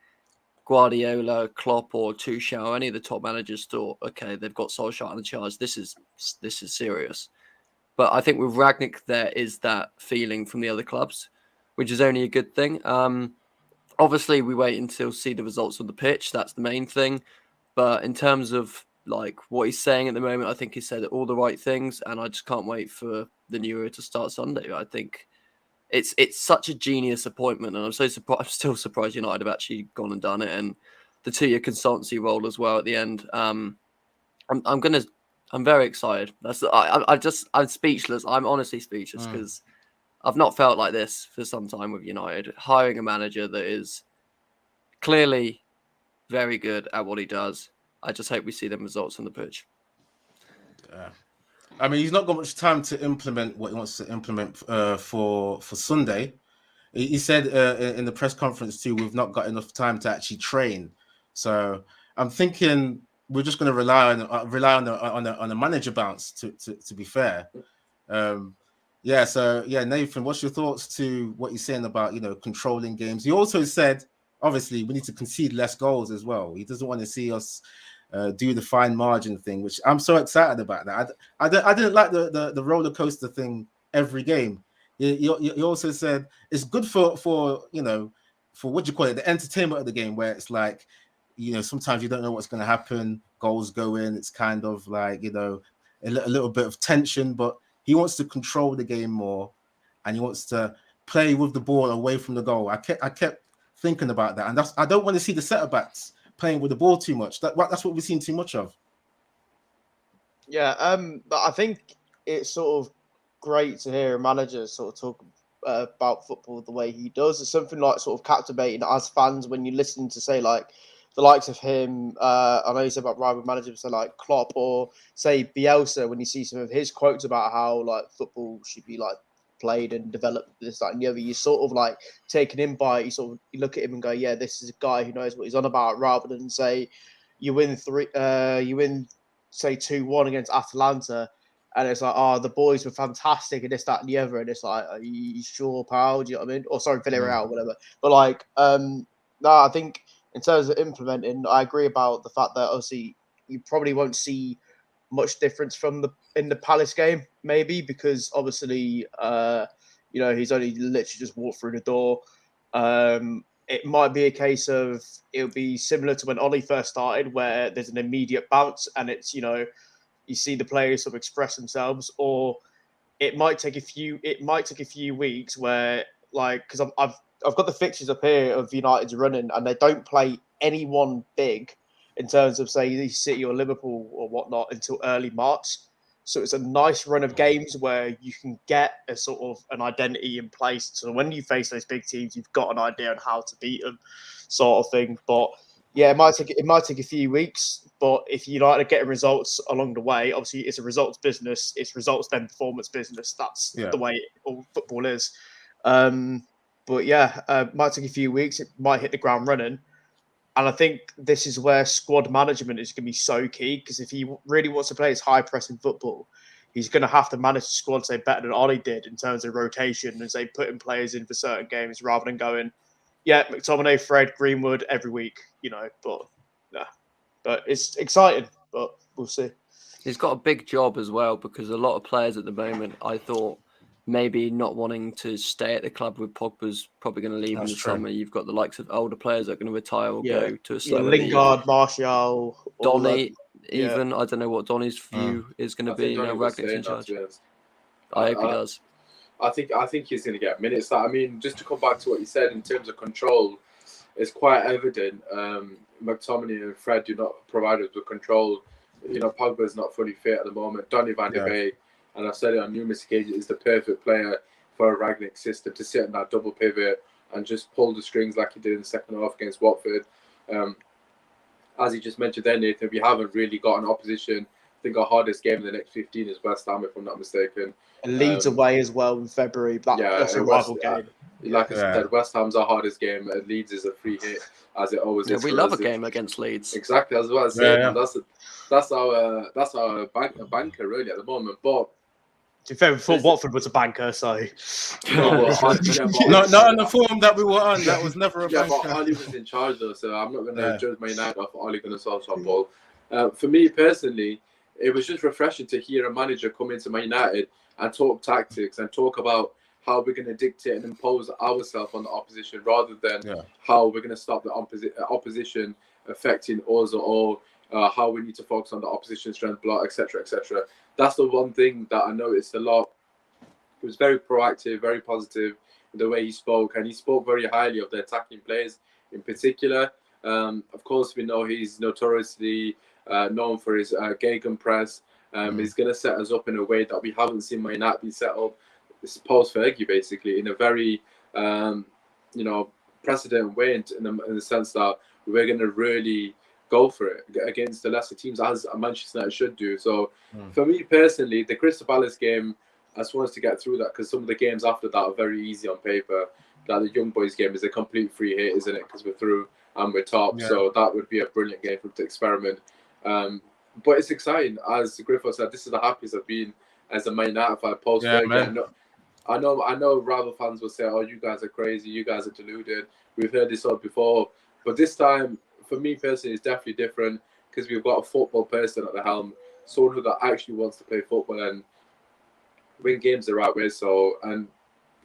Guardiola, Klopp, or Tuchel, any of the top managers thought, okay, they've got Solskjaer in charge. This is serious. But I think with Rangnick, there is that feeling from the other clubs, which is only a good thing. Obviously, we wait until see the results on the pitch. That's the main thing. But in terms of like what he's saying at the moment, I think he said all the right things, and I just can't wait for the new era to start Sunday. I think it's such a genius appointment, and I'm so surprised. I'm still surprised United have actually gone and done it, and the 2-year consultancy role as well at the end. I'm very excited. I'm speechless. I'm honestly speechless because I've not felt like this for some time with United. Hiring a manager that is clearly very good at what he does. I just hope we see them results on the pitch. Yeah. I mean, he's not got much time to implement what he wants to implement for Sunday. He said in the press conference too, we've not got enough time to actually train. So I'm thinking we're just going to rely on a manager bounce. To be fair, yeah. So yeah, Nathan, what's your thoughts to what he's saying about controlling games? He also said obviously we need to concede less goals as well. He doesn't want to see us do the fine margin thing, which I'm so excited about. That I didn't like the roller coaster thing every game. He also said it's good for what do you call it, the entertainment of the game, where it's like sometimes you don't know what's going to happen, goals go in, it's kind of like a little bit of tension, but he wants to control the game more and he wants to play with the ball away from the goal. I kept thinking about that, and I don't want to see the centre backs playing with the ball too much. That's what we've seen too much of. Yeah, but I think it's sort of great to hear a manager sort of talk about football the way he does. It's something like sort of captivating as fans when you listen to say like the likes of him. I know you said about rival managers, so like Klopp or say Bielsa. When you see some of his quotes about how like football should be like played and developed, this, that, and the other, you sort of like taken in by. You look at him and go, yeah, this is a guy who knows what he's on about. Rather than say you win say 2-1 against Atalanta, and it's like, oh, the boys were fantastic and this, that, and the other, and it's like, are you sure, pal? Do you know what I mean? Or sorry, Villarreal, whatever. But like, no, I think in terms of implementing, I agree about the fact that obviously you probably won't see much difference in the Palace game, maybe because obviously, he's only literally just walked through the door. It might be a case of it'll be similar to when Ollie first started, where there's an immediate bounce and it's, you see the players sort of express themselves, or it might take a few weeks where, like, because I've got the fixtures up here of United's running and they don't play anyone big in terms of say City or Liverpool or whatnot until early March. So it's a nice run of games where you can get a sort of an identity in place. So when you face those big teams, you've got an idea on how to beat them, sort of thing. But yeah, it might take a few weeks. But if United are getting results along the way, obviously it's a results business. It's results then performance business. That's the way all football is. But yeah, it might take a few weeks. It might hit the ground running. And I think this is where squad management is going to be so key, because if he really wants to play his high-pressing football, he's going to have to manage the squad, say, better than Ollie did in terms of rotation and, say, putting players in for certain games rather than going, yeah, McTominay, Fred, Greenwood every week, But, nah. But it's exciting, but we'll see. He's got a big job as well, because a lot of players at the moment, I thought, maybe not wanting to stay at the club with Pogba's probably going to leave in the summer. You've got the likes of older players that are going to retire or go to a slower Lingard, Martial, Donny, even. I don't know what Donny's view is going to be now. Rangnick's in charge. I hope he does. I think he's going to get minutes. I mean, just to come back to what you said in terms of control, it's quite evident. McTominay and Fred do not provide us with control. Pogba's not fully fit at the moment. Donny van de Beek, and I've said it on numerous occasions, is the perfect player for a Rangnick system to sit in that double pivot and just pull the strings like he did in the second half against Watford. As you just mentioned there, Nathan, we haven't really got an opposition. I think our hardest game in the next 15 is West Ham, if I'm not mistaken. And Leeds away as well in February. That's a rival game. Like I said, West Ham's our hardest game. Leeds is a free hit, as it always is. We love a game against Leeds. Exactly, as well as that's our banker really at the moment. But to be fair, before Watford was a banker, so not in the form that we were on. That was never a banker. But Ollie was in charge though, so I'm not going to judge my United off Ollie going to solve football. For me personally, it was just refreshing to hear a manager come into Man United and talk tactics and talk about how we're going to dictate and impose ourselves on the opposition, rather than how we're going to stop the opposition affecting us, or how we need to focus on the opposition strength, block, etc., etc. That's the one thing that I noticed a lot. He was very proactive, very positive in the way he spoke, and he spoke very highly of the attacking players in particular. Of course, we know he's notoriously known for his gegenpress. He's going to set us up in a way that we haven't seen Man United be set up post-Fergie, basically, in a very, precedent waned in the sense that we're going to really go for it against the lesser teams, as Manchester United should do. So for me personally, the Crystal Palace game, I just want us to get through that, because some of the games after that are very easy on paper. Like the Young Boys game is a complete free hit, isn't it? Because we're through and we're top. Yeah. So that would be a brilliant game for them to experiment. But it's exciting. As Griffo said, this is the happiest I've been as a Man United fan post Fergie. I know rival fans will say, "Oh, you guys are crazy. You guys are deluded." We've heard this all before, but this time, for me personally, it's definitely different, because we've got a football person at the helm, someone that actually wants to play football and win games the right way. So, and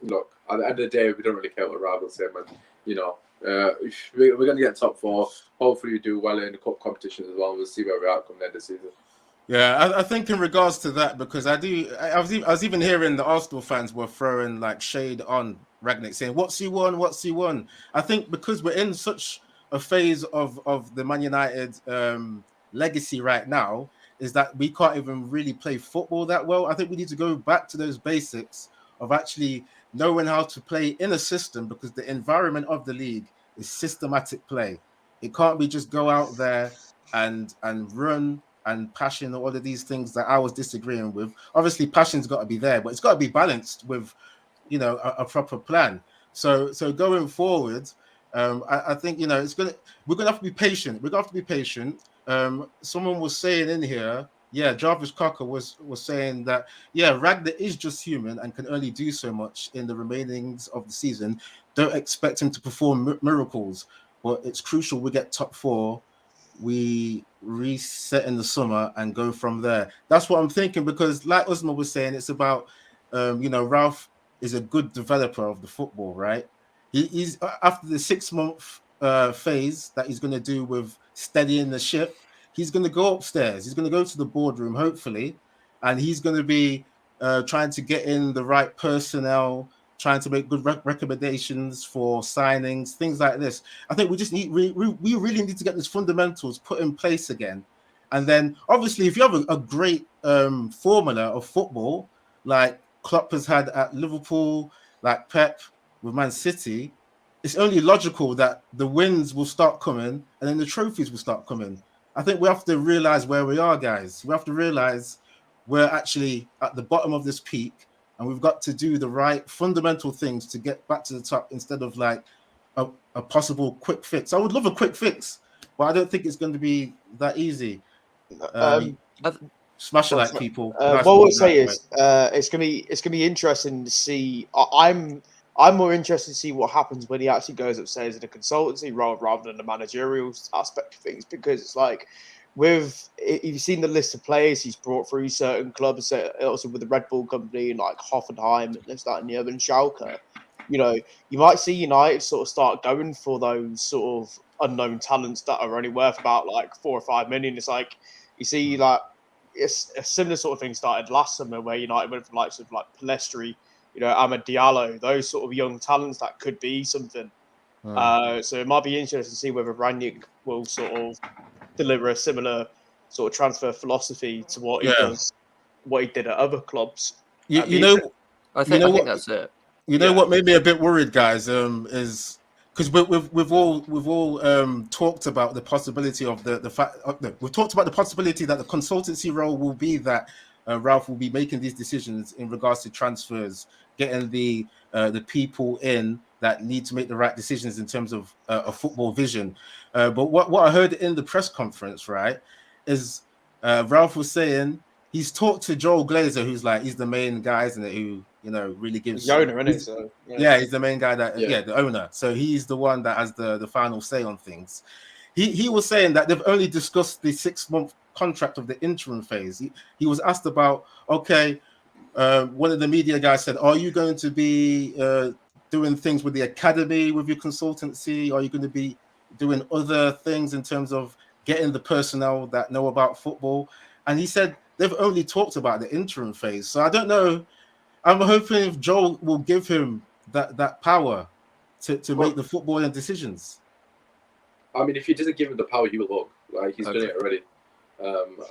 look, at the end of the day, we don't really care what rivals say, man. You know, we're going to get top 4. Hopefully, we do well in the cup competition as well. We'll see where we are come the end of the season. Yeah, I think in regards to that, because I was even hearing the Arsenal fans were throwing like shade on Rangnick, saying, "What's he won? What's he won?" I think because we're in such a phase of the Man United legacy right now, is that we can't even really play football that well. I think we need to go back to those basics of actually knowing how to play in a system, because the environment of the league is systematic play. It can't be just go out there and run and passion, all of these things that I was disagreeing with. Obviously, passion's got to be there, but it's got to be balanced with, you know, a proper plan. So going forward, I think, you know, we're gonna have to be patient. We're gonna have to be patient. Someone was saying in here, yeah, Jarvis Cocker was saying that, yeah, Ragnar is just human and can only do so much in the remainings of the season. Don't expect him to perform miracles, but it's crucial we get top 4. We reset in the summer and go from there. That's what I'm thinking, because like Usman was saying, it's about, you know, Ralf is a good developer of the football, right? He's after the 6-month phase that he's going to do with steadying the ship, he's going to go upstairs. He's going to go to the boardroom, hopefully, and he's going to be trying to get in the right personnel, trying to make good recommendations for signings, things like this. I think we just need, we really need to get these fundamentals put in place again. And then, obviously, if you have a great formula of football, like Klopp has had at Liverpool, like Pep with Man City, it's only logical that the wins will start coming and then the trophies will start coming. I think we have to realize where we are, guys. We have to realize we're actually at the bottom of this peak, and we've got to do the right fundamental things to get back to the top, instead of like a possible quick fix. I would love a quick fix, but I don't think it's going to be that easy. Smash it like people. What I would say is it's gonna be interesting to see. I'm more interested to see what happens when he actually goes upstairs in a consultancy rather than the managerial aspect of things, because it's like, you've seen the list of players he's brought through certain clubs, also with the Red Bull company and like Hoffenheim and this, that, and the other, and Schalke. You know, you might see United sort of start going for those sort of unknown talents that are only worth about like 4 or 5 million. It's like, you see, like, it's a similar sort of thing started last summer, where United went for the likes of like Palestri, you know, Ahmed Diallo, those sort of young talents that could be something. So it might be interesting to see whether Rangnick will sort of deliver a similar sort of transfer philosophy to what he does, what he did at other clubs. I think that's it. You know what made me a bit worried, guys, is because we've all talked about the possibility of the fact we've talked about the possibility that the consultancy role will be that Ralf will be making these decisions in regards to transfers, getting the people in that need to make the right decisions in terms of a football vision. But what I heard in the press conference, right, is Ralf was saying he's talked to Joel Glazer, who's like, he's the main guy, isn't it, who, you know, really gives... He's the owner, isn't he? So, yeah, he's the main guy that, the owner. So he's the one that has the final say on things. He was saying that they've only discussed the 6-month contract of the interim phase. He was asked about, okay, one of the media guys said, are you going to be doing things with the academy with your consultancy? Are you going to be doing other things in terms of getting the personnel that know about football? And he said they've only talked about the interim phase. So I don't know. I'm hoping if Joel will give him that power to make the footballing decisions. I mean, if he doesn't give him the power, he will look like he's done it already.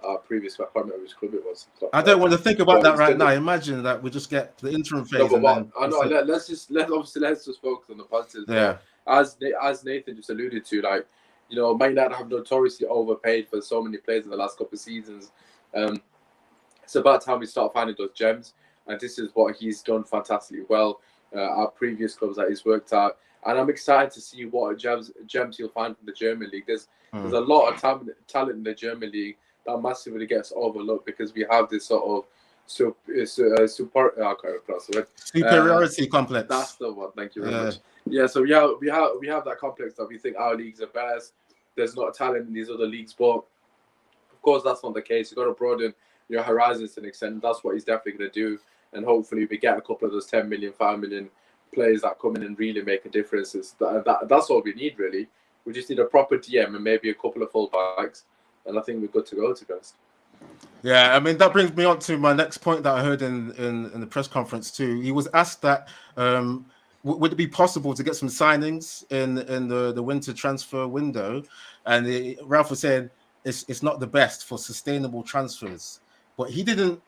Our previous, I can't remember which club it was. I don't want to think about that right now. Imagine that we just get the interim phase. No, but let's just focus on the positives. Yeah. as Nathan just alluded to, like, you know, Man United have notoriously overpaid for so many players in the last couple of seasons. It's about time we start finding those gems, and this is what he's done fantastically well at previous clubs that he's worked at. And I'm excited to see what gems he'll find from the German league. There's a lot of talent in the German league that massively gets overlooked because we have this sort of superiority complex. That's the one. Thank you very much. Yeah, so we have that complex that we think our leagues are best. There's not talent in these other leagues, but of course that's not the case. You've got to broaden your horizons to an extent. That's what he's definitely going to do, and hopefully we get a couple of those 10 million, 5 million players that come in and really make a difference. That's all we need, really. We just need a proper DM and maybe a couple of fullbacks, and I think we're good to go, to be honest. Yeah, I mean, that brings me on to my next point that I heard in the press conference too. He was asked that would it be possible to get some signings in the winter transfer window, and Ralf was saying it's not the best for sustainable transfers, but he didn't.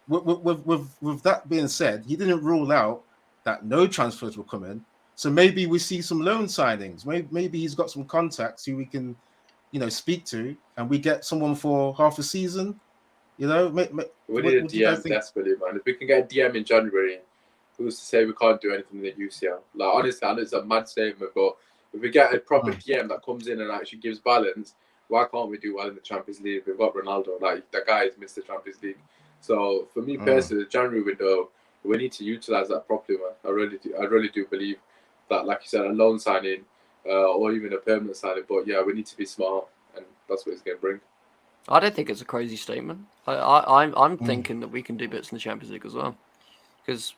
With that being said, he didn't rule out that no transfers will come in. So maybe we see some loan signings. Maybe he's got some contacts who we can, speak to, and we get someone for half a season. We need a DM desperately, man. If we can get a DM in January, who's to say we can't do anything in the UCL? Like, honestly, I know it's a mad statement, but if we get a proper DM that comes in and actually gives balance, why can't we do well in the Champions League? We've got Ronaldo. Like, the guy has missed the Champions League. So for me personally, the January window, we need to utilize that properly, man. I really do believe that, like you said, a loan signing or even a permanent signing. But yeah, we need to be smart, and that's what it's going to bring. I don't think it's a crazy statement. I'm thinking that we can do bits in the Champions League as well, because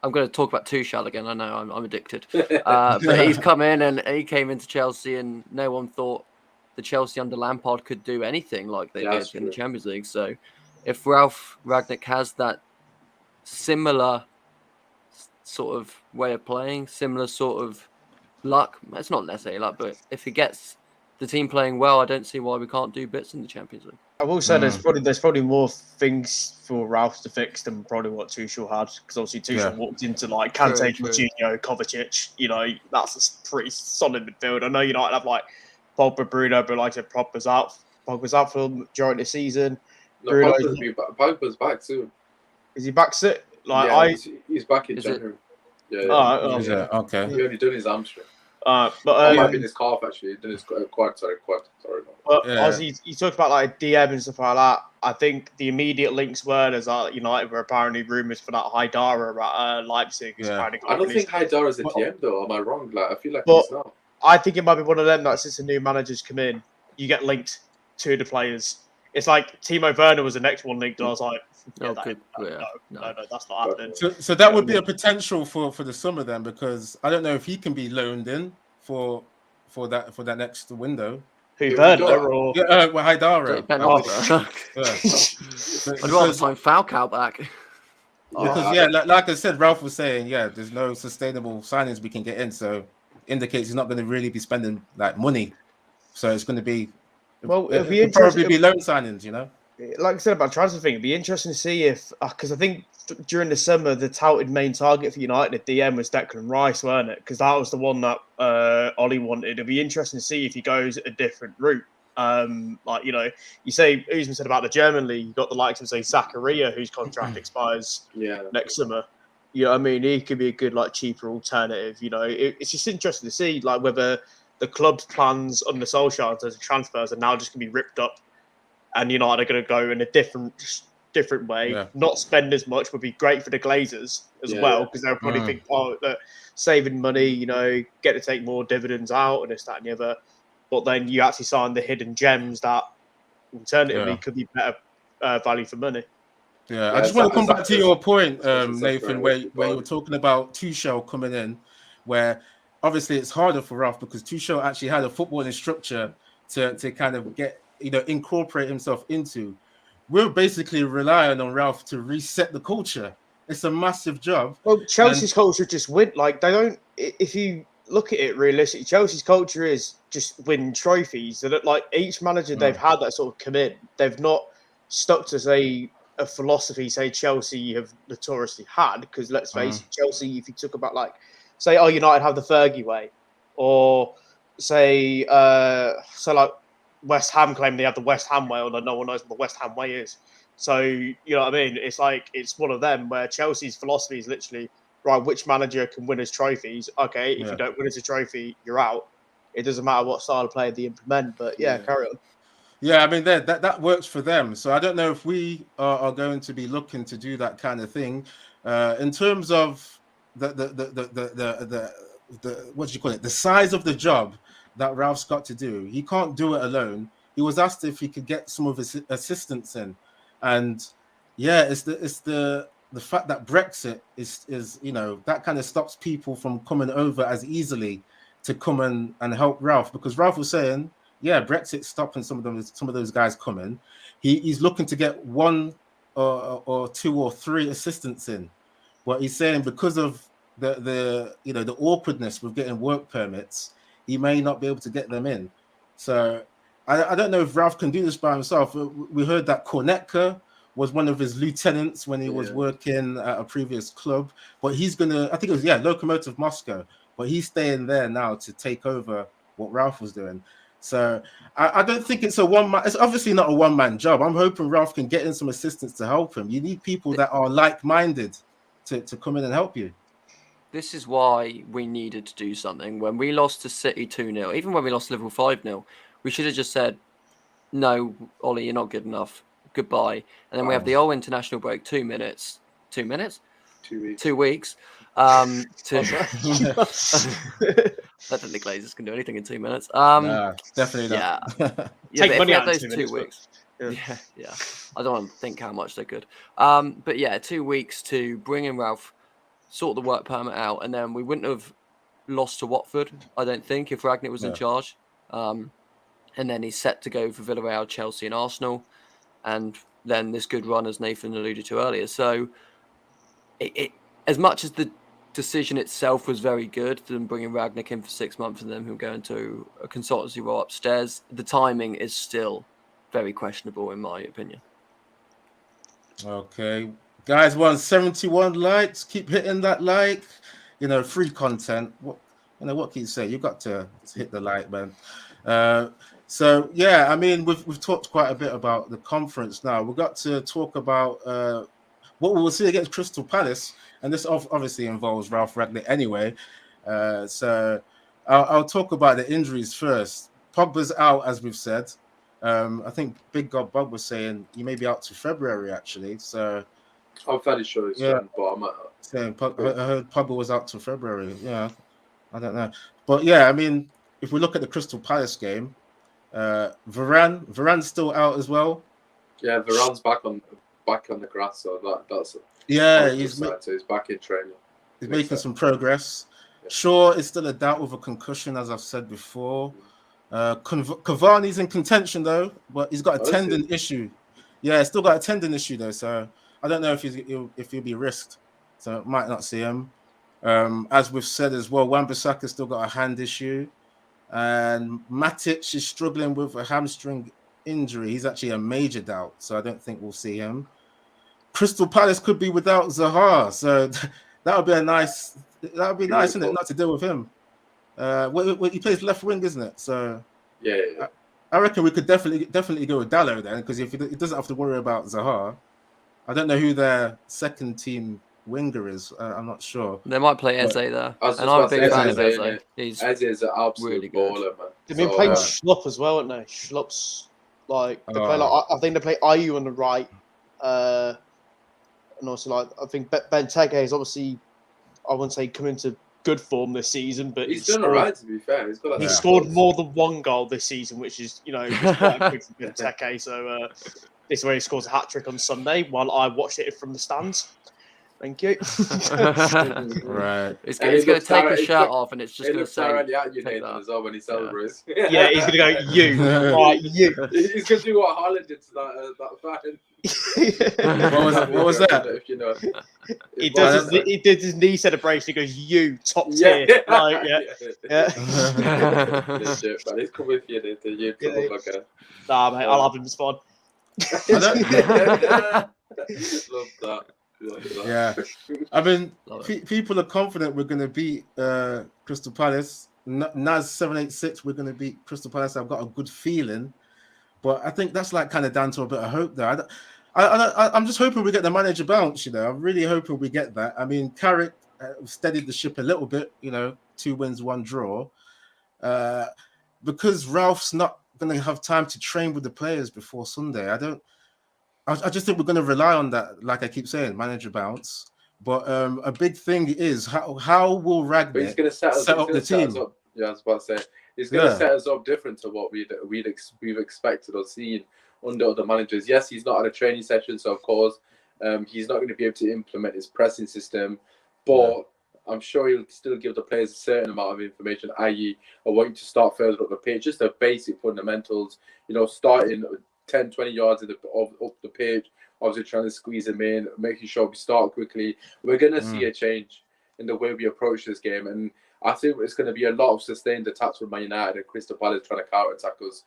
I'm going to talk about Tuchel again. I know I'm addicted, but he's come in and he came into Chelsea, and no one thought the Chelsea under Lampard could do anything like they did in the Champions League. So if Ralf Rangnick has that similar sort of way of playing, similar sort of luck, it's not necessarily luck, but if he gets the team playing well, I don't see why we can't do bits in the Champions League. I will say there's probably more things for Ralf to fix than probably what Tuchel had, because obviously Tuchel walked into like Kante, Coutinho, Kovacic. That's a pretty solid midfield. I know United have like Pogba, Bruno, but like I said, Pogba's out for the majority of the season. No, Pogba's back soon. Is he back soon? He's back in January. Yeah. Okay. He only done his hamstring. But might be in his calf actually. Done his quad. Sorry. As you talk about like DM and stuff like that, I think the immediate links were United were apparently rumours for that Haidara at Leipzig. Yeah. I don't think Haidara's a DM though. Am I wrong? Like, I feel like he's not. I think it might be one of them that since the new managers come in, you get linked to the players. It's like Timo Werner was the next one linked, and I was like, no, that's not happening. So that would be a potential for the summer then, because I don't know if he can be loaned in for that next window. Who, Werner or Haidara? I'd rather sign Falcao back. Because like I said, Ralf was saying, there's no sustainable signings we can get in, so indicates he's not going to really be spending like money. So it's going to be it'll probably be loan signings, Like I said about transfer thing, it'd be interesting to see if, because I think during the summer the touted main target for United at DM was Declan Rice, weren't it? Because that was the one that Ollie wanted. It'd be interesting to see if he goes a different route. You say Usman said about the German league, you got the likes of say Zakaria, whose contract expires next summer. I mean, he could be a good cheaper alternative. It's just interesting to see whether the club's plans under Solskjaer in terms of transfers are now just going to be ripped up, and United are going to go in a different way. Yeah. Not spend as much would be great for the Glazers as well, because they'll probably think, saving money, get to take more dividends out and this, that, and the other. But then you actually sign the hidden gems that alternatively could be better value for money. Yeah, I just want to come back to your point, Nathan, where you were talking about Tuchel coming in, where obviously it's harder for Ralf because Tuchel actually had a footballing structure to kind of get, incorporate himself into. We're basically relying on Ralf to reset the culture. It's a massive job. Well, Chelsea's culture just win. They don't. If you look at it realistically, Chelsea's culture is just win trophies. That each manager they've had that sort of come in, they've not stuck to a philosophy. Say Chelsea have notoriously had, because let's face it, Chelsea. If you talk about United have the Fergie way, or say, so like West Ham claim they have the West Ham way, although no one knows what the West Ham way is. So, you know what I mean? It's like, it's one of them where Chelsea's philosophy is literally, right, which manager can win us trophies? Okay, if you don't win us a trophy, you're out. It doesn't matter what style of play they implement, but carry on. Yeah, I mean that works for them. So I don't know if we are going to be looking to do that kind of thing. In terms of the what do you call it? The size of the job that Ralph's got to do. He can't do it alone. He was asked if he could get some of his assistants in, and it's the fact that Brexit is that kind of stops people from coming over as easily to come and help Ralph, because Ralph was saying, Brexit's stopping some of those guys coming. He's looking to get one or two or three assistants in, but he's saying because of the awkwardness with getting work permits, he may not be able to get them in. So I don't know if Ralph can do this by himself. We heard that Kornetka was one of his lieutenants when he was working at a previous club, but he's gonna, I think it was Lokomotiv Moscow, but he's staying there now to take over what Ralph was doing. So I don't think it's a one-man. It's obviously not a one-man job. I'm hoping Ralph can get in some assistants to help him. You need people that are like-minded to come in and help you. This is why we needed to do something. When we lost to City 2-0, even when we lost Liverpool 5-0, we should have just said, no, Ollie, you're not good enough. Goodbye. And then we have the whole international break, 2 minutes. 2 minutes? 2 weeks. 2 weeks. I don't think Glazers can do anything in 2 minutes. Definitely not. Take money out those in 2 weeks. Yeah. I don't want to think how much they could. But 2 weeks to bring in Ralph, sort the work permit out, and then we wouldn't have lost to Watford, I don't think, if Rangnick was in charge. And then he's set to go for Villarreal, Chelsea and Arsenal. And then this good run, as Nathan alluded to earlier. So it as much as the decision itself was very good, than bringing Rangnick in for 6 months and then him going to a consultancy role upstairs, the timing is still very questionable in my opinion. Okay, guys, 171 likes. Keep hitting that like. Free content. What can you say? You got to hit the like, man. So I mean, we've talked quite a bit about the conference now. We've got to talk about what we will see against Crystal Palace, and this obviously involves Ralf Rangnick anyway. So I'll talk about the injuries first. Pogba's out, as we've said. I think Big God Bob was saying he may be out to February actually. So I'm fairly sure it's done, but I might not. Saying I heard Pogba was out to February. Yeah, I don't know, but I mean, if we look at the Crystal Palace game, Varane's still out as well. Yeah, Varane's back on the grass, so that's he's back in training. He's making some progress. Yeah. Shaw is still a doubt with a concussion, as I've said before. Cavani's in contention though, but he's got a tendon issue. Yeah, still got a tendon issue though, so I don't know if he'll be risked. So might not see him. As we've said as well, Wan-Bissaka still got a hand issue, and Matic is struggling with a hamstring injury. He's actually a major doubt, so I don't think we'll see him. Crystal Palace could be without Zaha, so that would be nice, isn't it, not to deal with him. He plays left wing, isn't it? So yeah. I reckon we could definitely go with Dalot then, because if he doesn't have to worry about Zaha. I don't know who their second team winger is. I'm not sure. They might play Eze there, and I'm a big fan of Eze. He's Eze an absolute really baller, man. They've been playing Schlupp as well, haven't they? Schlupp's like they play like I think they play Ayew on the right, and also like I think Benteke is obviously, I wouldn't say come into good form this season, but he's done alright, to be fair. He scored more than one goal this season, which is quite good for Benteke. So this is where he scores a hat trick on Sunday while I watched it from the stands. Thank you. Right. He's going to take his shirt off, and it's just going to say, at you, Nathan, as well when he celebrates. Yeah, he's going to go, you. Right, you. He's going to do what Haaland did to that fan. What was that? If you know. He did his knee celebration. He goes, you, top tier. Like, yeah. Legit, man. He's coming for you, Nathan. You come up like a... Nah, mate, I'll have him as fun. Love that. Yeah, I mean, people are confident we're going to beat Crystal Palace. Naz 786, we're going to beat Crystal Palace. I've got a good feeling, but I think that's like kind of down to a bit of hope there. I'm just hoping we get the manager bounce. I'm really hoping we get that. I mean, Carrick steadied the ship a little bit. 2 wins, 1 draw. Because Ralph's not going to have time to train with the players before Sunday. I just think we're going to rely on that, like I keep saying, manager bounce. But a big thing is how will Rangnick he's going to set up the team? Yeah, I was about to say he's going to set us up different to what we've expected or seen under other managers. Yes, he's not had a training session, so of course he's not going to be able to implement his pressing system. But I'm sure he'll still give the players a certain amount of information, i.e., I want you to start further up the pitch, just the basic fundamentals. Starting 10, 20 yards up the pitch, obviously trying to squeeze them in, making sure we start quickly. We're going to see a change in the way we approach this game. And I think it's going to be a lot of sustained attacks from Man United and Crystal Palace trying to counter-attack us,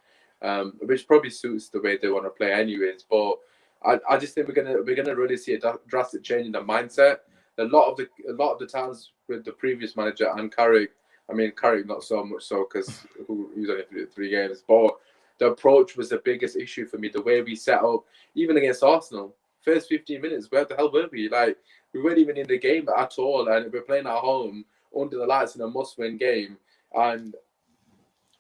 which probably suits the way they want to play anyways. But I just think we're gonna really see a drastic change in the mindset. A lot of the times with the previous manager and Carrick, I mean Carrick not so much so because he was only 3 games, but the approach was the biggest issue for me. The way we set up, even against Arsenal, first 15 minutes, where the hell were we? Like, we weren't even in the game at all, and we're playing at home under the lights in a must-win game, and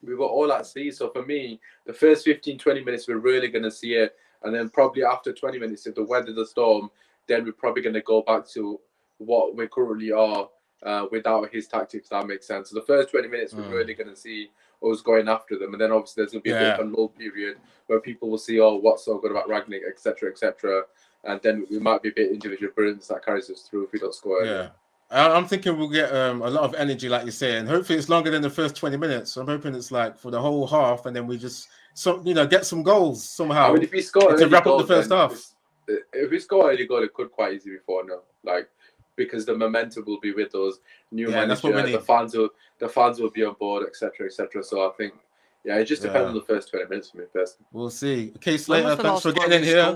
we were all at sea. So for me, the first 15, 20 minutes, we're really going to see it, and then probably after 20 minutes, if the weather's the storm, then we're probably going to go back to what we currently are without his tactics. That makes sense. So the first 20 minutes, we're really going to see us going after them, and then obviously there's going to be a bit of a lull period where people will see, what's so good about Rangnick, etc., etc., and then we might be a bit individual brilliance that carries us through if we don't score. Yeah, I'm thinking we'll get a lot of energy, like you say, and hopefully it's longer than the first 20 minutes. I'm hoping it's like for the whole half, and then we just get some goals somehow. I mean, if we score to wrap up the first half, if we score early goal, it could quite easily be 4-0, because the momentum will be with us. New manager, the fans will be on board, etc., etc. So I think, it just depends on the first 20 minutes for me personally. We'll see. Okay, Slater, thanks for getting in here.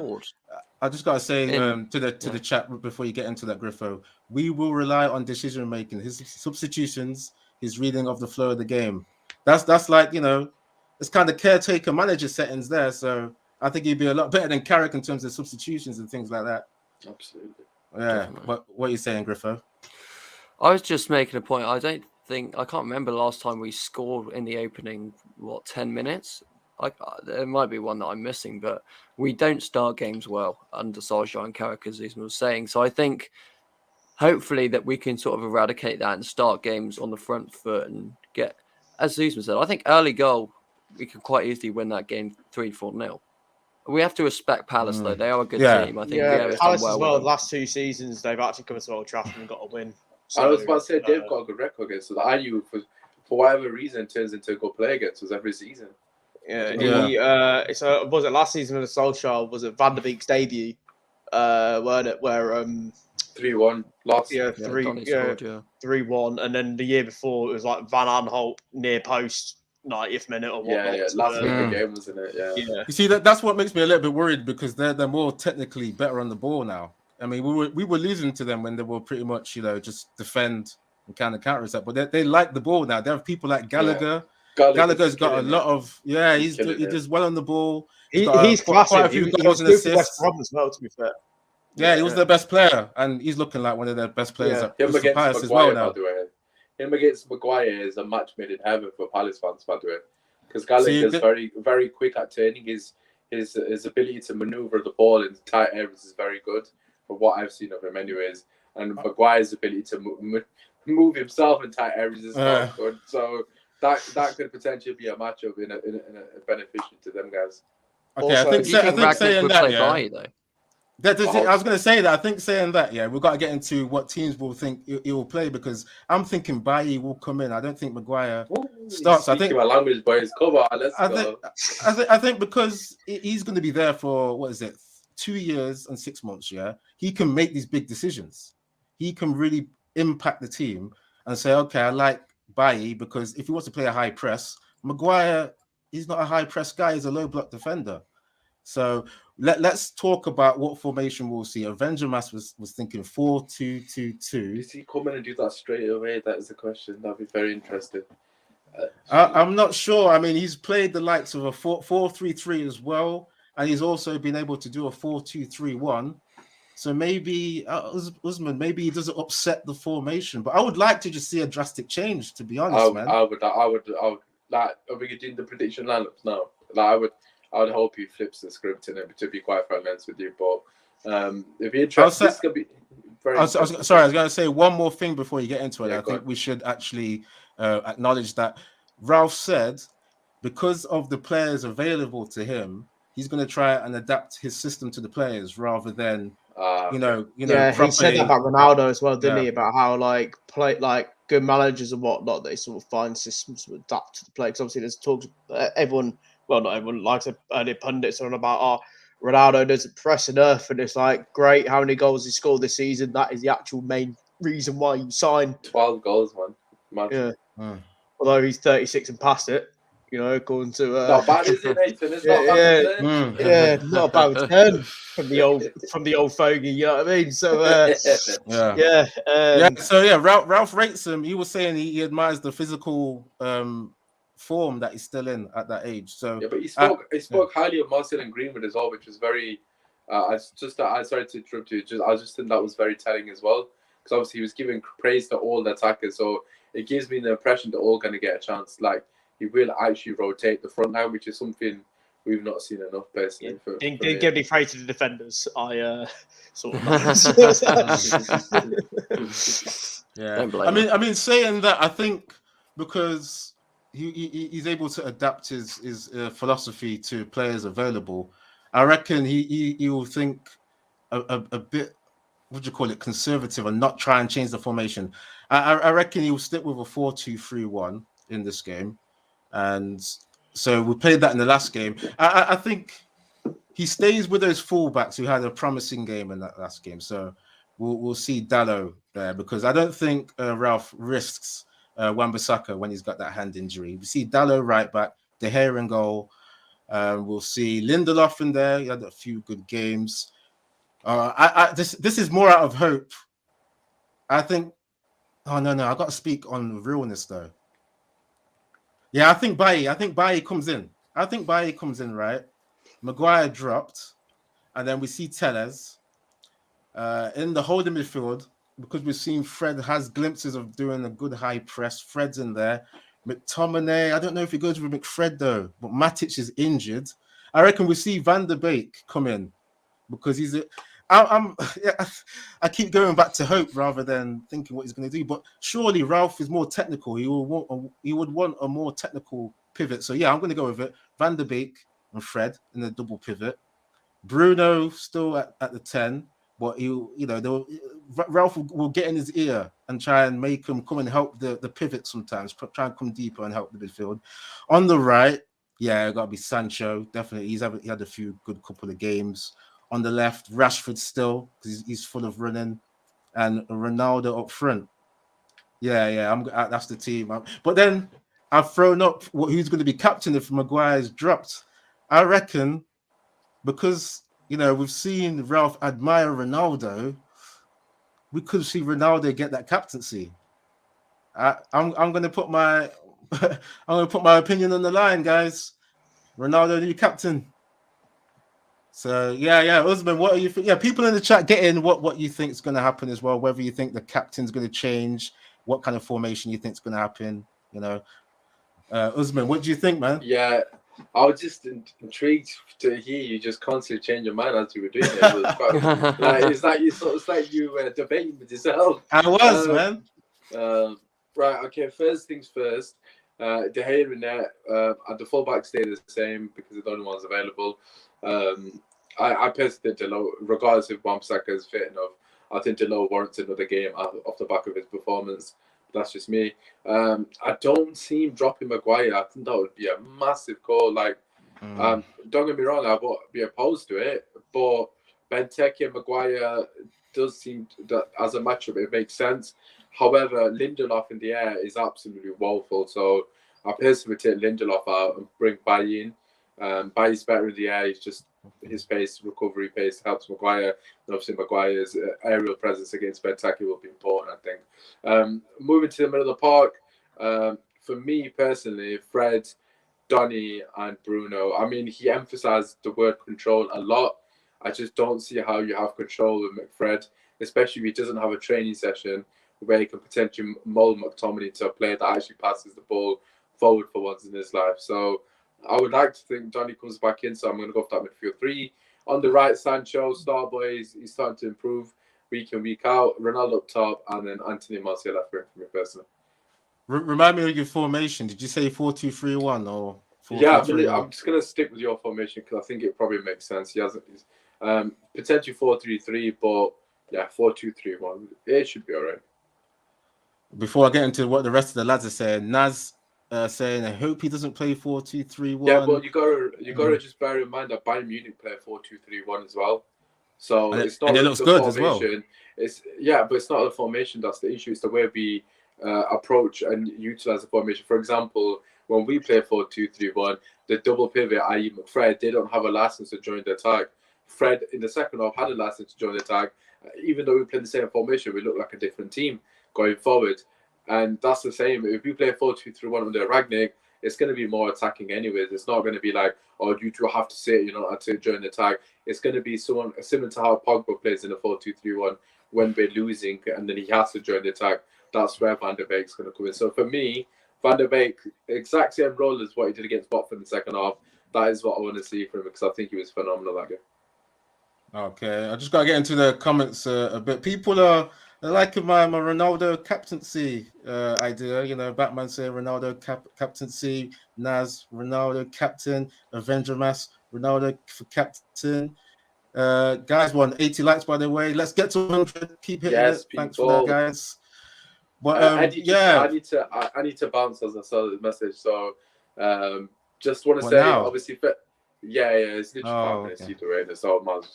I just gotta say to the chat before you get into that, Griffo, we will rely on decision making, his substitutions, his reading of the flow of the game. That's like it's kind of caretaker manager settings there. So I think he'd be a lot better than Carrick in terms of substitutions and things like that. Absolutely. Yeah. What are you saying, Griffo? I was just making a point. I can't remember the last time we scored in the opening 10 minutes. There might be one that I'm missing, but we don't start games well under Solskjaer and Carrick, as Usman was saying. So I think hopefully that we can sort of eradicate that and start games on the front foot and get, as Usman said, I think early goal, we can quite easily win that game 3-4-0. We have to respect Palace, though. They are a good team. I think Palace as well. The last 2 seasons, they've actually come to Old Trafford and got a win. So, I was about to say, they've got a good record against us. IU, for whatever reason, turns into a good play against us every season. So was it last season with the Solskjaer? Was it Van der Beek's debut? Weren't it? Where 3-1 lost. 3-1, and then the year before it was like Van Aanholt near post 90th minute or whatnot. Last week the game, wasn't it? Yeah. You see, that's what makes me a little bit worried, because they're more technically better on the ball now. I mean, we were losing to them when they were pretty much just defend and kind of counter attack, but they like the ball now. They have people like Gallagher. Gallagher's got a lot of he does well on the ball. He's classic. Quite a few goals and assists. As well, to be fair. He was their best player, and he's looking like one of their best players at Crystal Palace as well now. By the way. Him against Maguire is a match made in heaven for Palace fans, by the way, because Gallagher is very, very quick at turning. His ability to maneuver the ball in tight areas is very good, from what I've seen of him, anyways. And Maguire's ability to move himself in tight areas is not good. So that could potentially be a matchup in a beneficial to them guys. Okay, also, I think saying that, I was going to say that. I think saying that, we've got to get into what teams will think he will play, because I'm thinking Bailly will come in. I don't think Maguire starts. I think my language, boys. Come on, let's go. I think because he's going to be there for 2 years and 6 months. He can make these big decisions. He can really impact the team and say, okay, I like Bailly, because if he wants to play a high press, Maguire, he's not a high press guy. He's a low block defender. So let's talk about what formation we'll see. Avenger Mass was thinking 4-2-2-2. Is he coming and do that straight away? That is the question. That'd be very interesting. I'm not sure. I mean, he's played the likes of a 4-3-3 as well, and he's also been able to do a 4-2-3-1. So maybe Usman, maybe he doesn't upset the formation. But I would like to just see a drastic change, to be honest, man. I would like. Are we doing the prediction lineups now? Like, I would hope he flips the script in it. To be quite frank with you, but if you're interested, this could be very. I was going to say one more thing before you get into it. Yeah, I think we should actually acknowledge that Ralf said because of the players available to him, he's going to try and adapt his system to the players rather than. Yeah, he said that about Ronaldo as well, didn't he? About how good managers and whatnot, they sort of find systems to adapt to the play. Because obviously, there's talks. Not everyone, like the pundits are on about, Ronaldo doesn't press enough, and it's like, great, how many goals he scored this season? That is the actual main reason why you signed. 12 goals, man. Imagine. Yeah. Although he's 36 and past it. According to not bad, is it, Nathan? It's not bad. Not a bad return from the old fogey. You know what I mean? So Ralf rates him. He was saying he admires the physical form that he's still in at that age. So but he spoke highly of Marcel and Greenwood as well, which was very. I sorry to interrupt you. I just think that was very telling as well, because obviously he was giving praise to all the attackers. So it gives me the impression they're all going to get a chance. Like, he will actually rotate the front line, which is something we've not seen enough personally. Didn't give any praise to the defenders. I sort of. I mean, saying that, I think because he's able to adapt his philosophy to players available, I reckon he will think a bit. What do you call it? Conservative and not try and change the formation. I reckon he will stick with a 4-2-3-1 in this game. And so we played that in the last game. I think he stays with those fullbacks who had a promising game in that last game. So we'll see Dalot there, because I don't think Ralf risks Wan-Bissaka when he's got that hand injury. We see Dalot right back, De Gea in goal. We'll see Lindelof in there. He had a few good games. This is more out of hope. I think. Oh no! I got to speak on realness though. Yeah, I think Bailly comes in. Right? Maguire dropped, and then we see Telles in the holding midfield, because we've seen Fred has glimpses of doing a good high press. Fred's in there. McTominay, I don't know if he goes with McFred though, but Matic is injured. I reckon we see Van der Beek come in, because I keep going back to hope rather than thinking what he's going to do. But surely Ralf is more technical. He would want a more technical pivot. So yeah, I'm going to go with it. Van der Beek and Fred in the double pivot. Bruno still at the 10, but Ralf will get in his ear and try and make him come and help the pivot sometimes. Try and come deeper and help the midfield. On the right, yeah, got to be Sancho. Definitely, he had a few good couple of games. On the left, Rashford still, because he's full of running, and Ronaldo up front. Yeah, that's the team. But then I've thrown up who's going to be captain if Maguire's dropped. I reckon, because we've seen Ralf admire Ronaldo, we could see Ronaldo get that captaincy. I'm going to put my opinion on the line, guys. Ronaldo, new captain. So yeah, Usman, what are you think? Yeah, people in the chat get in what you think is going to happen as well. Whether you think the captain's going to change, what kind of formation you think is going to happen. Usman, what do you think, man? Yeah, I was just intrigued to hear you just constantly change your mind as you were doing it. It's like you were debating with yourself. I was, man. Right. Okay. First things first. De Gea and net at the fullback stay the same because they're the only ones available. I personally think Dalot, regardless if Wan-Bissaka is fit enough, I think Dalot warrants another game off the back of his performance. That's just me. I don't see him dropping Maguire. I think that would be a massive call. Don't get me wrong, I won't be opposed to it, but Benteke and Maguire does seem that as a matchup it makes sense. However, Lindelof in the air is absolutely woeful. So I personally would take Lindelof out and bring Bailly in. Bailly's better in the air. He's just his pace, recovery pace helps Maguire. And obviously, Maguire's aerial presence against Benteke will be important, I think. Moving to the middle of the park, for me personally, Fred, Donny, and Bruno. I mean, he emphasized the word control a lot. I just don't see how you have control with McFred, especially if he doesn't have a training session where he can potentially mold McTominay into a player that actually passes the ball forward for once in his life. So I would like to think Donny comes back in, so I'm going to go for that midfield three. On the right, Sancho, Starboy, he's starting to improve week in, week out. Ronaldo up top, and then Anthony Martial left wing for me personally. Remind me of your formation. Did you say 4-2-3-1 or 4-3-3? Yeah, I'm just going to stick with your formation because I think it probably makes sense. He hasn't potentially 4-3-3, but yeah, 4-2-3-1. It should be all right. Before I get into what the rest of the lads are saying, Naz saying, I hope he doesn't play 4-2-3-1. Yeah, but you gotta just bear in mind that Bayern Munich play 4-2-3-1 as well. So it's not and it really looks the good formation. as well. But it's not the formation that's the issue. It's the way we approach and utilize the formation. For example, when we play 4-2-3-1, the double pivot, i.e. Fred, they don't have a license to join the attack. Fred in the second half had a license to join the attack. Even though we play the same formation, we look like a different team going forward. And that's the same. If we play 4-2-3-1 under Rangnick, it's going to be more attacking anyways. It's not going to be like, oh, you two have to sit, to join the attack. It's going to be someone similar to how Pogba plays in a 4-2-3-1 when we're losing and then he has to join the attack. That's where Van der Beek's going to come in. So for me, Van der Beek, exact same role as what he did against Watford in the second half. That is what I want to see from him because I think he was phenomenal that game. Okay, I just got to get into the comments a bit. People are liking my Ronaldo captaincy idea. Batman saying Ronaldo captaincy, Naz Ronaldo captain, Avenger Mass Ronaldo for captain. Guys, 180 likes by the way. Let's get to 100. Keep hitting it. Thanks for that, guys. But I need to bounce as I saw the message. So just want to say, now? obviously, it's literally 5 minutes either way. That's all much.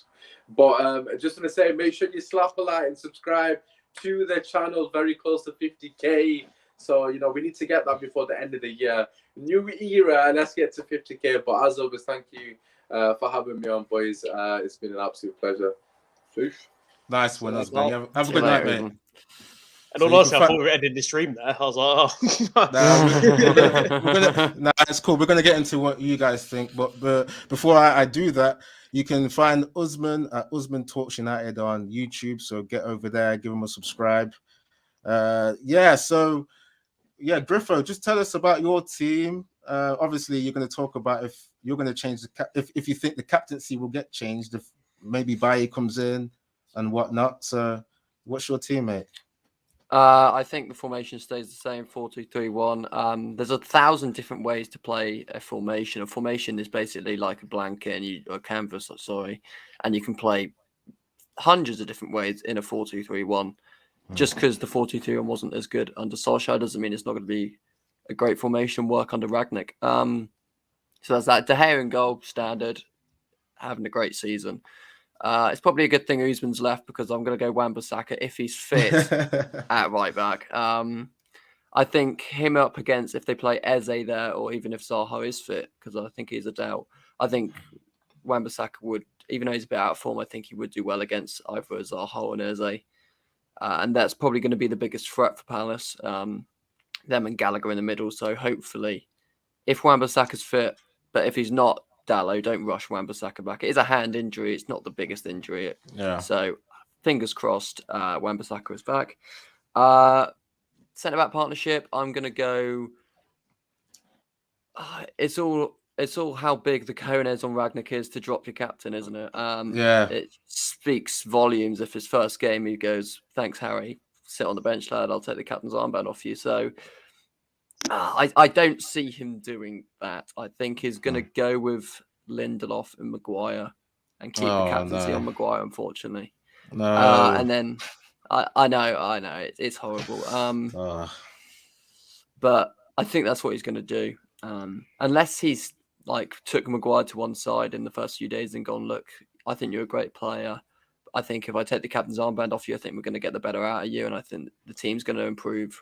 But just want to say, make sure you slap a like and subscribe to the channel. Very close to 50k. So we need to get that before the end of the year. New era. Let's get to 50k. But as always, thank you for having me on, boys. It's been an absolute pleasure. Nice one, man. Have a good night, mate. And honestly, I thought we were ending the stream there. I was like, it's cool. We're going to get into what you guys think. But before I do that, you can find Usman at Usman Talks United on YouTube. So get over there, give him a subscribe. So Griffo, just tell us about your team. Obviously, you're going to talk about if you're going to change if you think the captaincy will get changed, if maybe Baye comes in and whatnot. So what's your team, mate? I think the formation stays the same, 4-2-3-1. There's 1,000 different ways to play a formation. A formation is basically like a blanket or a canvas, and you can play hundreds of different ways in a 4-2-3-1. Just because the 4-2-3-1 wasn't as good under Solskjaer doesn't mean it's not going to be a great formation work under Rangnick. So that's that. De Gea in goal, standard, having a great season. It's probably a good thing Usman's left because I'm going to go Wan-Bissaka if he's fit at right back. I think him up against if they play Eze there or even if Zaha is fit, because I think he's a doubt. I think Wan-Bissaka would, even though he's a bit out of form, I think he would do well against either Zaha or Eze. And that's probably going to be the biggest threat for Palace. Them and Gallagher in the middle. So hopefully, if Wan-Bissaka's fit, but if he's not, Dalot, don't rush Wan-Bissaka back. It is a hand injury. It's not the biggest injury. Yeah. So fingers crossed, Wan-Bissaka is back. Centre-back partnership, I'm going to go... It's all how big the cojones on Rangnick is to drop your captain, isn't it? It speaks volumes if his first game he goes, thanks, Harry. Sit on the bench, lad. I'll take the captain's armband off you. So I don't see him doing that. I think he's going to go with Lindelof and Maguire and keep the captaincy on Maguire, unfortunately. No. And then I know it's horrible. But I think that's what he's going to do. Unless he's took Maguire to one side in the first few days and gone, look, I think you're a great player. I think if I take the captain's armband off you, I think we're going to get the better out of you. And I think the team's going to improve.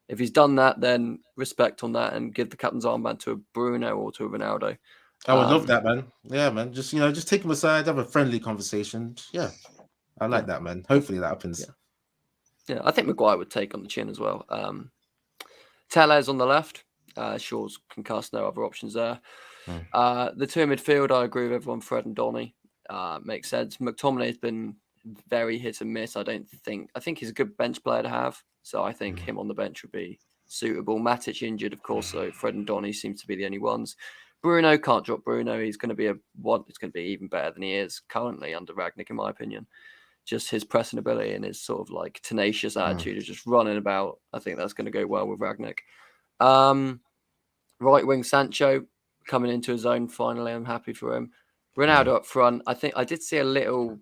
If he's done that, then respect on that and give the captain's armband to a Bruno or to a Ronaldo. I would love that, man. Yeah, man. Just take him aside, have a friendly conversation. Yeah. I like that, man. Hopefully that happens. Yeah, I think Maguire would take on the chin as well. Tellez on the left. Shaw's concussed, no other options there. The two in midfield, I agree with everyone. Fred and Donny makes sense. McTominay has been very hit and miss. I think he's a good bench player to have. So I think him on the bench would be suitable. Matic injured, of course. So Fred and Donny seem to be the only ones. Bruno, can't drop Bruno. He's going to be It's going to be even better than he is currently under Rangnick, in my opinion. Just his pressing ability and his sort of like tenacious attitude of just running about. I think that's going to go well with Rangnick. Right wing Sancho coming into his own finally. I'm happy for him. Ronaldo up front. I think I did see a little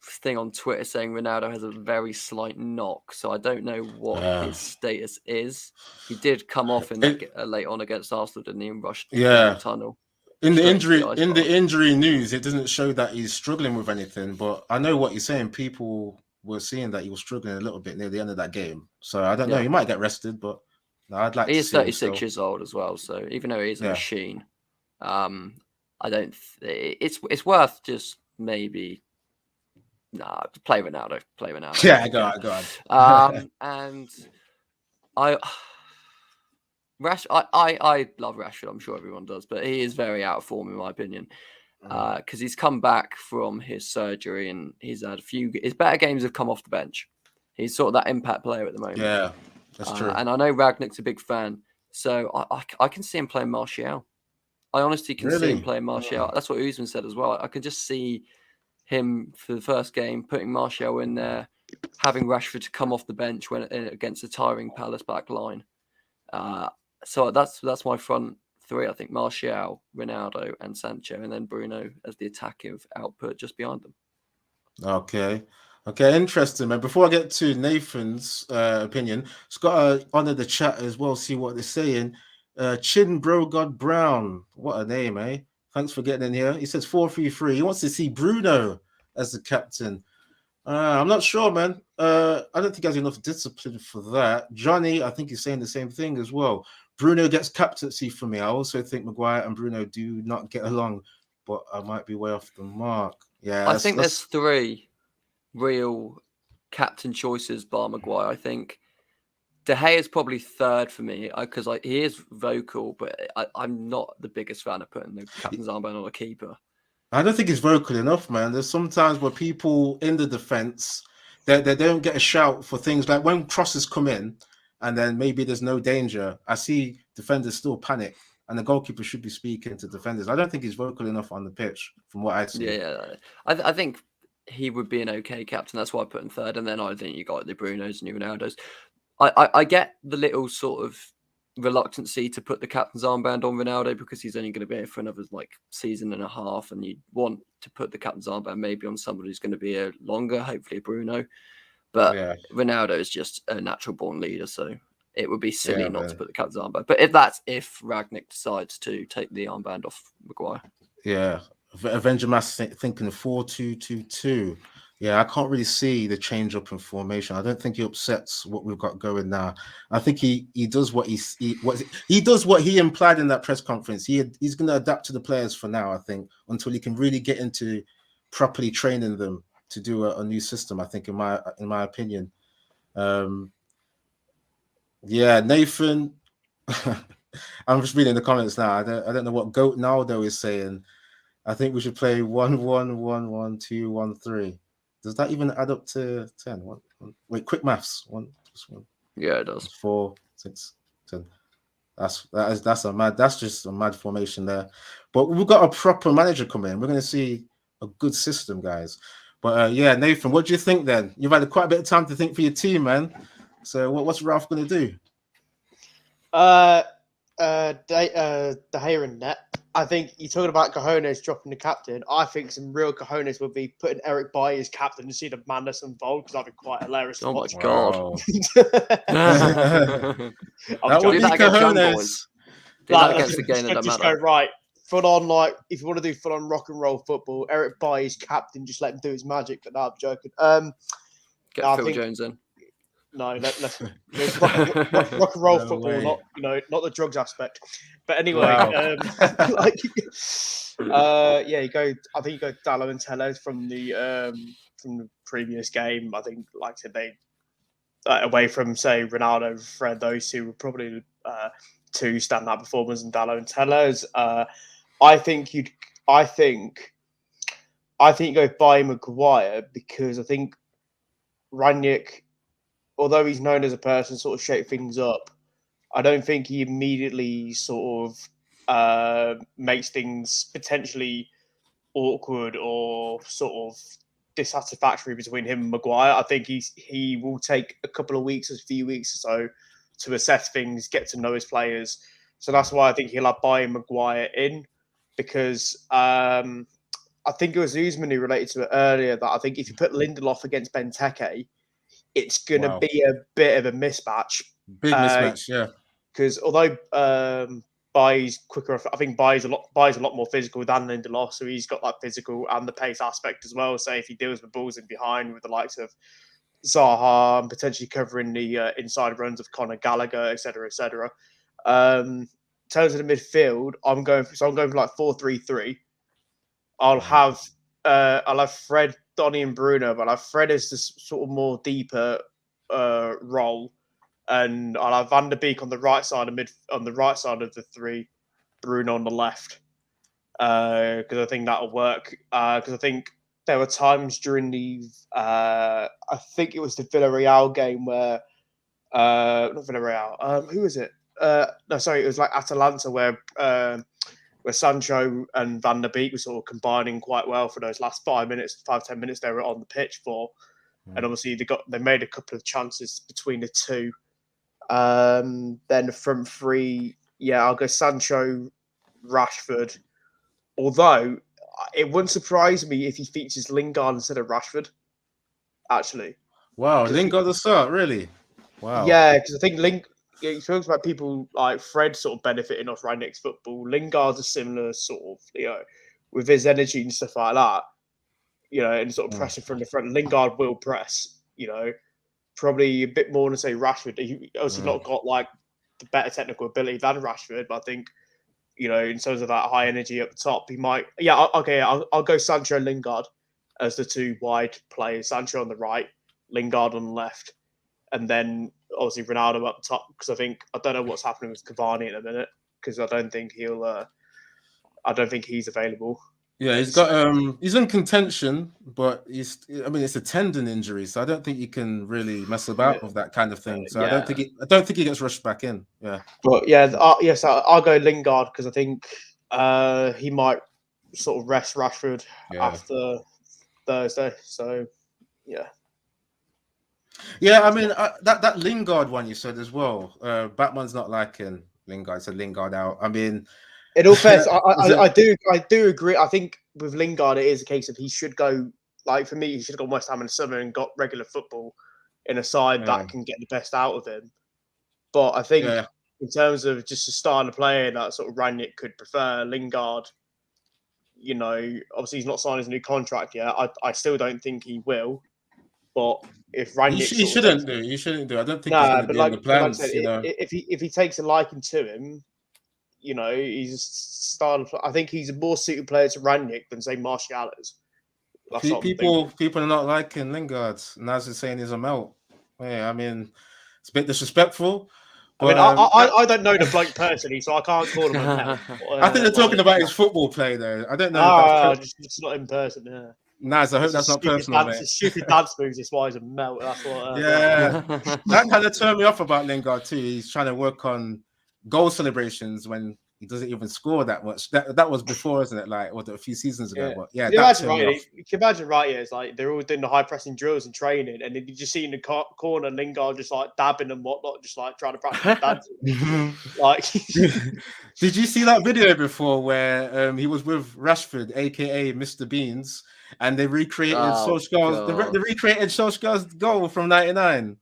thing on Twitter saying Ronaldo has a very slight knock, so I don't know what his status is. He did come off in that late on against Arsenal, didn't he? And rushed down the tunnel. In the injury news, it doesn't show that he's struggling with anything, but I know what you're saying. People were seeing that he was struggling a little bit near the end of that game, so I don't know. He might get rested, but no, I'd like. He to is see 36 years old as well, so even though he's a machine, I don't. It's worth just maybe. Nah, play Ronaldo. Yeah, go on. And I love Rashford. I'm sure everyone does, but he is very out of form in my opinion. Because he's come back from his surgery and he's had his better games have come off the bench. He's sort of that impact player at the moment. Yeah, that's true. And I know Ragnick's a big fan, so I can see him playing Martial. I honestly can see him playing Martial. That's what Usman said as well. I can just see him for the first game putting Martial in there, having Rashford to come off the bench when against a tiring Palace back line. So that's my front three. I think Martial, Ronaldo, and Sancho, and then Bruno as the attacking output just behind them. Okay, interesting, man. Before I get to Nathan's opinion, just got to honor the chat as well, see what they're saying. Chin Bro God Brown, what a name, eh? Thanks for getting in here. He says 4-3-3. He wants to see Bruno as the captain. I'm not sure, man. I don't think he has enough discipline for that. Johnny, I think he's saying the same thing as well. Bruno gets captaincy for me. I also think Maguire and Bruno do not get along, but I might be way off the mark. Yeah, I think there's three real captain choices bar Maguire. I think De Gea is probably third for me because he is vocal, but I'm not the biggest fan of putting the captain's armband on a keeper. I don't think he's vocal enough, man. There's sometimes where people in the defense, they don't get a shout for things like when crosses come in and then maybe there's no danger. I see defenders still panic and the goalkeeper should be speaking to defenders. I don't think he's vocal enough on the pitch from what I've seen. Yeah. I think he would be an okay captain. That's why I put him third. And then I think you got the Brunos and the Ronaldos. I get the little sort of reluctancy to put the captain's armband on Ronaldo because he's only going to be here for another season and a half, and you want to put the captain's armband maybe on somebody who's going to be here longer, hopefully Bruno. But Ronaldo is just a natural born leader, so it would be silly not to put the captain's armband. But if Rangnick decides to take the armband off Maguire. Yeah. Avenger Mass thinking 4-2-2-2. Yeah, I can't really see the change up in formation. I don't think he upsets what we've got going now. I think he does what he does what he implied in that press conference. He's going to adapt to the players for now, I think, until he can really get into properly training them to do a new system. I think, in my opinion. Nathan. I'm just reading the comments now. I don't know what Goat Naldo is saying. I think we should play 1-1-1-1-2-1-3. Does that even add up to 10? Wait, quick maths. 1 + 1. Yeah, it does. 4, 6, 10. That's just a mad formation there. But we've got a proper manager coming in. We're going to see a good system, guys. But Nathan, what do you think then? You've had quite a bit of time to think for your team, man. So what's Ralf going to do? De Gea and net. I think you're talking about cojones dropping the captain. I think some real cojones would be putting Eric Bailly as captain and see the madness unfold because that'd be quite hilarious. Oh my god! That would be cojones. Do that against the game that just matter. go right. Full on, if you want to do full on rock and roll football, Eric Bailly's captain. Just let him do his magic. But no, I'm joking. Get Phil Jones in. No, let's rock and roll football, not the drugs aspect. But anyway, you go. I think you go Dalot and Dalot from the previous game. I think, like I said, away from say Ronaldo, Fred. Those two were probably two standout performers, and Dalot and Tellez. I think you go buy Maguire because I think Rangnick, although he's known as a person sort of shake things up, I don't think he immediately sort of makes things potentially awkward or sort of dissatisfactory between him and Maguire. I think he will take a couple of weeks, a few weeks or so to assess things, get to know his players. So that's why I think he'll have buying Maguire in, because I think it was Usman who related to it earlier that I think if you put Lindelof against Benteke, it's going to be a bit of a mismatch. Big mismatch, yeah. Because although Baye's quicker, I think Baye's a lot more physical than Lindelof, so he's got that physical and the pace aspect as well. So if he deals with balls in behind with the likes of Zaha and potentially covering the inside runs of Conor Gallagher, etc., etc. In terms of the midfield, I'm going for like 4-3-3. I'll have Fred, Donny, and Bruno, but I'll have Fred as this sort of more deeper role, and I'll have Van der Beek on the right side of the three, Bruno on the left, because I think that'll work. Because I think there were times during the I think it was the Villarreal game where not Villarreal. Who was it? No, sorry, it was like Atalanta where Sancho and Van der Beek were sort of combining quite well for those last 5-10 minutes they were on the pitch for. And obviously they made a couple of chances between the two. Then the front three, I'll go Sancho, Rashford. Although it wouldn't surprise me if he features Lingard instead of Rashford. Actually, wow, Lingard the start, really? Wow. Yeah, because I think he talks about people like Fred sort of benefiting off Rangnick's football. Lingard's a similar sort of, with his energy and stuff like that, and sort of pressing from the front. Lingard will press, probably a bit more than say Rashford. He obviously not got like the better technical ability than Rashford, but I think, in terms of that high energy up the top, he might. Yeah, okay, I'll go Sancho and Lingard as the two wide players. Sancho on the right, Lingard on the left, and then obviously Ronaldo up the top, because I don't know what's happening with Cavani in a minute, because I don't think he's available. Yeah, he's in contention, but it's a tendon injury, so I don't think you can really mess about with that kind of thing. So I don't think he gets rushed back in. Yeah, but yes, I'll go Lingard, because I think he might sort of rest Rashford after Thursday. So yeah. Yeah, I mean that Lingard one you said as well. Batman's not liking Lingard, so Lingard out. I mean, in all fairness, I do agree. I think with Lingard, it is a case of he should go. Like for me, he should have gone West Ham in the summer and got regular football in a side that can get the best out of him. But I think in terms of just a style of player that sort of Rangnick could prefer, Lingard. Obviously he's not signed his new contract yet. I still don't think he will. But if Rangnick, he shouldn't do. I don't think he's going to be in the plans. Like I said, if he takes a liking to him, he's a style of. I think he's a more suited player to Rangnick than say Martial is. People are not liking Lingard. Naz is saying he's a melt. Yeah, I mean, it's a bit disrespectful. But, I don't know the bloke personally, so I can't call him a melt. I think they're talking about his football play, though. I don't know. It's not in person. Yeah. Naz, I hope that's not personal, mate. Stupid dance moves is why he's a melt. That's what. That kind of turned me off about Lingard too. He's trying to work on goal celebrations when he doesn't even score that much. That was before, isn't it? Like a few seasons ago. But you can imagine, right? Yeah, it's like they're all doing the high pressing drills and training, and then you just see in the corner Lingard just like dabbing and whatnot, just like trying to practice dancing. Like, did you see that video before where he was with Rashford, aka Mr. Beans, and they recreated Solskjaer's goal from '99?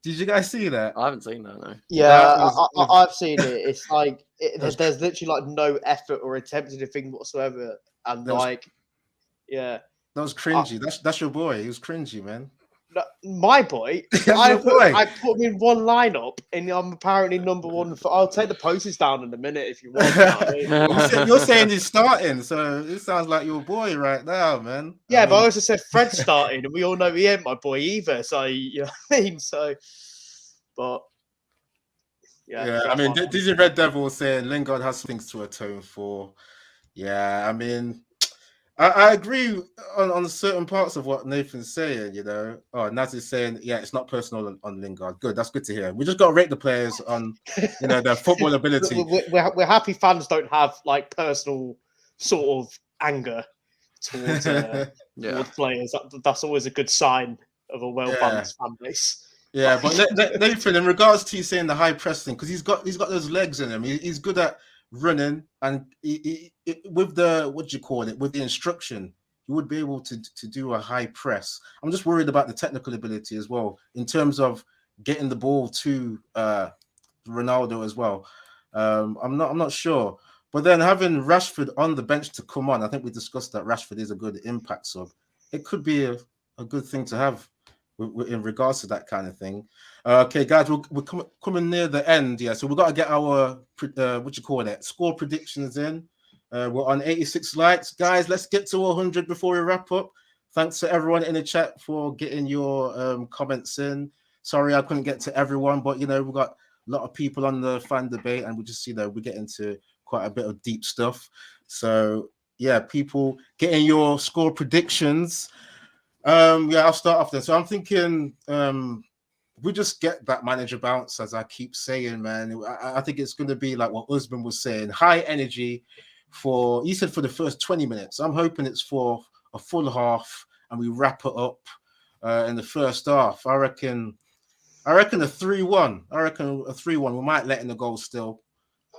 Did you guys see that? I haven't seen that, no. Yeah, I've seen it. It's like there's literally like no effort or attempt to do thing whatsoever, and that was cringy. That's your boy. He was cringy, man. My boy, Your boy. I put him in one lineup, and I'm apparently number one. I'll take the posters down in a minute if you want. You're saying he's starting, so it sounds like your boy right now, man. Yeah, but I also said Fred's starting, and we all know he ain't my boy either. So you know what I mean. So, but yeah. I mean, Dizzy Red Devil was saying Lingard has things to atone for. Yeah, I mean, I agree on certain parts of what Nathan's saying, you know. Oh, Naz is saying, yeah, it's not personal on Lingard. Good, that's good to hear. We just got to rate the players on, you know, their football ability. We're happy fans don't have like personal sort of anger towards towards players. That's always a good sign of a well-balanced fan base. Yeah, but Nathan, in regards to you saying the high pressing, because he's got those legs in him. He's good at running, and with the with the instruction, he would be able to do a high press. I'm just worried about the technical ability as well in terms of getting the ball to Ronaldo as well. I'm not sure, but then having Rashford on the bench to come on, I think we discussed that Rashford is a good impact sub. It could be a good thing to have in regards to that kind of thing. Okay, guys, we're coming near the end. Yeah, so we've got to get our score predictions in. We're on 86 likes, guys. Let's get to 100 before we wrap up. Thanks to everyone in the chat for getting your comments in. Sorry I couldn't get to everyone, but you know, we've got a lot of people on the fan debate, and we just, you know, we get into quite a bit of deep stuff. So yeah, people getting your score predictions. I'll start off then. So I'm thinking we just get that manager bounce, as I keep saying, man. I think it's going to be like what Usman was saying, high energy he said for the first 20 minutes. I'm hoping it's for a full half and we wrap it up in the first half. I reckon a 3-1. I reckon a 3-1. We might let in the goal still,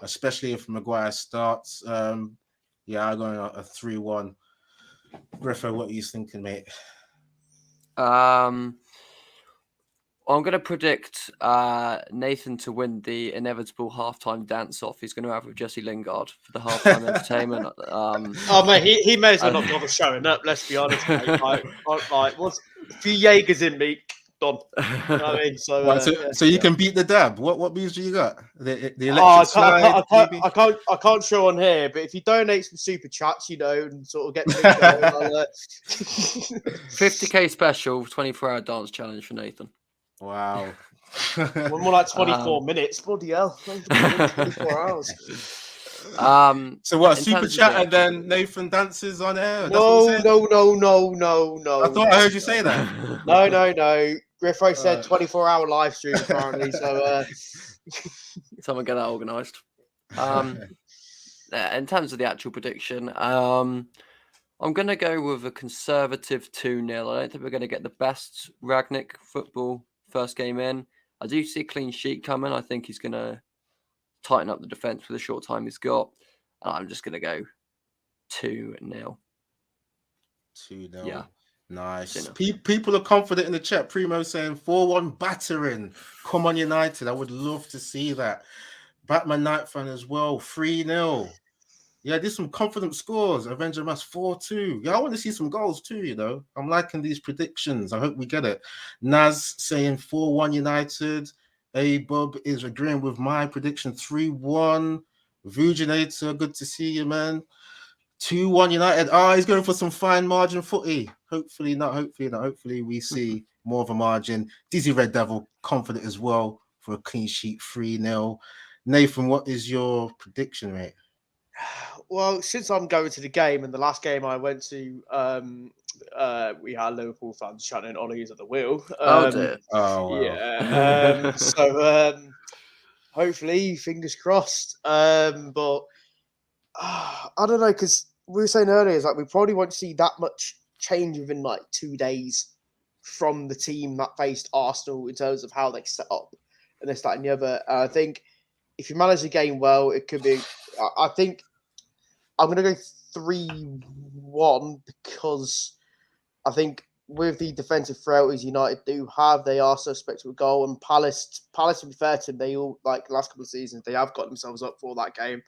especially if Maguire starts. I'm going a 3-1. Griffo, what are you thinking, mate? I'm going to predict Nathan to win the inevitable halftime dance-off he's going to have with Jesse Lingard for the halftime entertainment. Mate, he may as well not bother showing up. Let's be honest, mate. What's a few Jaegers in me? Done. You know what I mean? So you can beat the dab. What music you got? The electric slide. I can't show on here, but if you donate some super chats, you know, and sort of get me going, 50k special 24-hour dance challenge for Nathan. Wow. More like 24 minutes. Bloody hell. 24 hours. So what, super chat and then Nathan dances on air? No. I thought I heard you say that. No. Griffo said 24-hour live stream apparently. So someone get that organised. In terms of the actual prediction, I'm going to go with a conservative 2-0. I don't think we're going to get the best Rangnick football first game in. I do see a clean sheet coming. I think he's going to tighten up the defence for the short time he's got. And I'm just going to go 2-0. 2-0. Yeah. Nice. People are confident in the chat. Primo saying 4-1 battering. Come on, United. I would love to see that. Batman Night fan as well. 3-0. Yeah, there's some confident scores. Avenger Mass 4-2. Yeah, I want to see some goals too, you know. I'm liking these predictions. I hope we get it. Naz saying 4-1 United. A-Bub is agreeing with my prediction. 3-1. Vujinator, good to see you, man. 2-1 United. He's going for some fine margin footy. Hopefully not. Hopefully we see more of a margin. Dizzy Red Devil confident as well for a clean sheet 3-0. Nathan, what is your prediction, mate? Well, since I'm going to the game, and the last game I went to, we had Liverpool fans shouting Ollie's at the wheel. Dear. Oh, wow. Yeah. So hopefully, fingers crossed. But I don't know, because we were saying earlier, we probably won't see that much change within 2 days from the team that faced Arsenal in terms of how they set up and this, that, and the other. I think if you manage the game well, it could be. I think I'm going to go 3-1 because I think with the defensive frailties United do have, they are suspect to a goal. And Palace, to be fair to them, they all, the last couple of seasons, they have got themselves up for that game,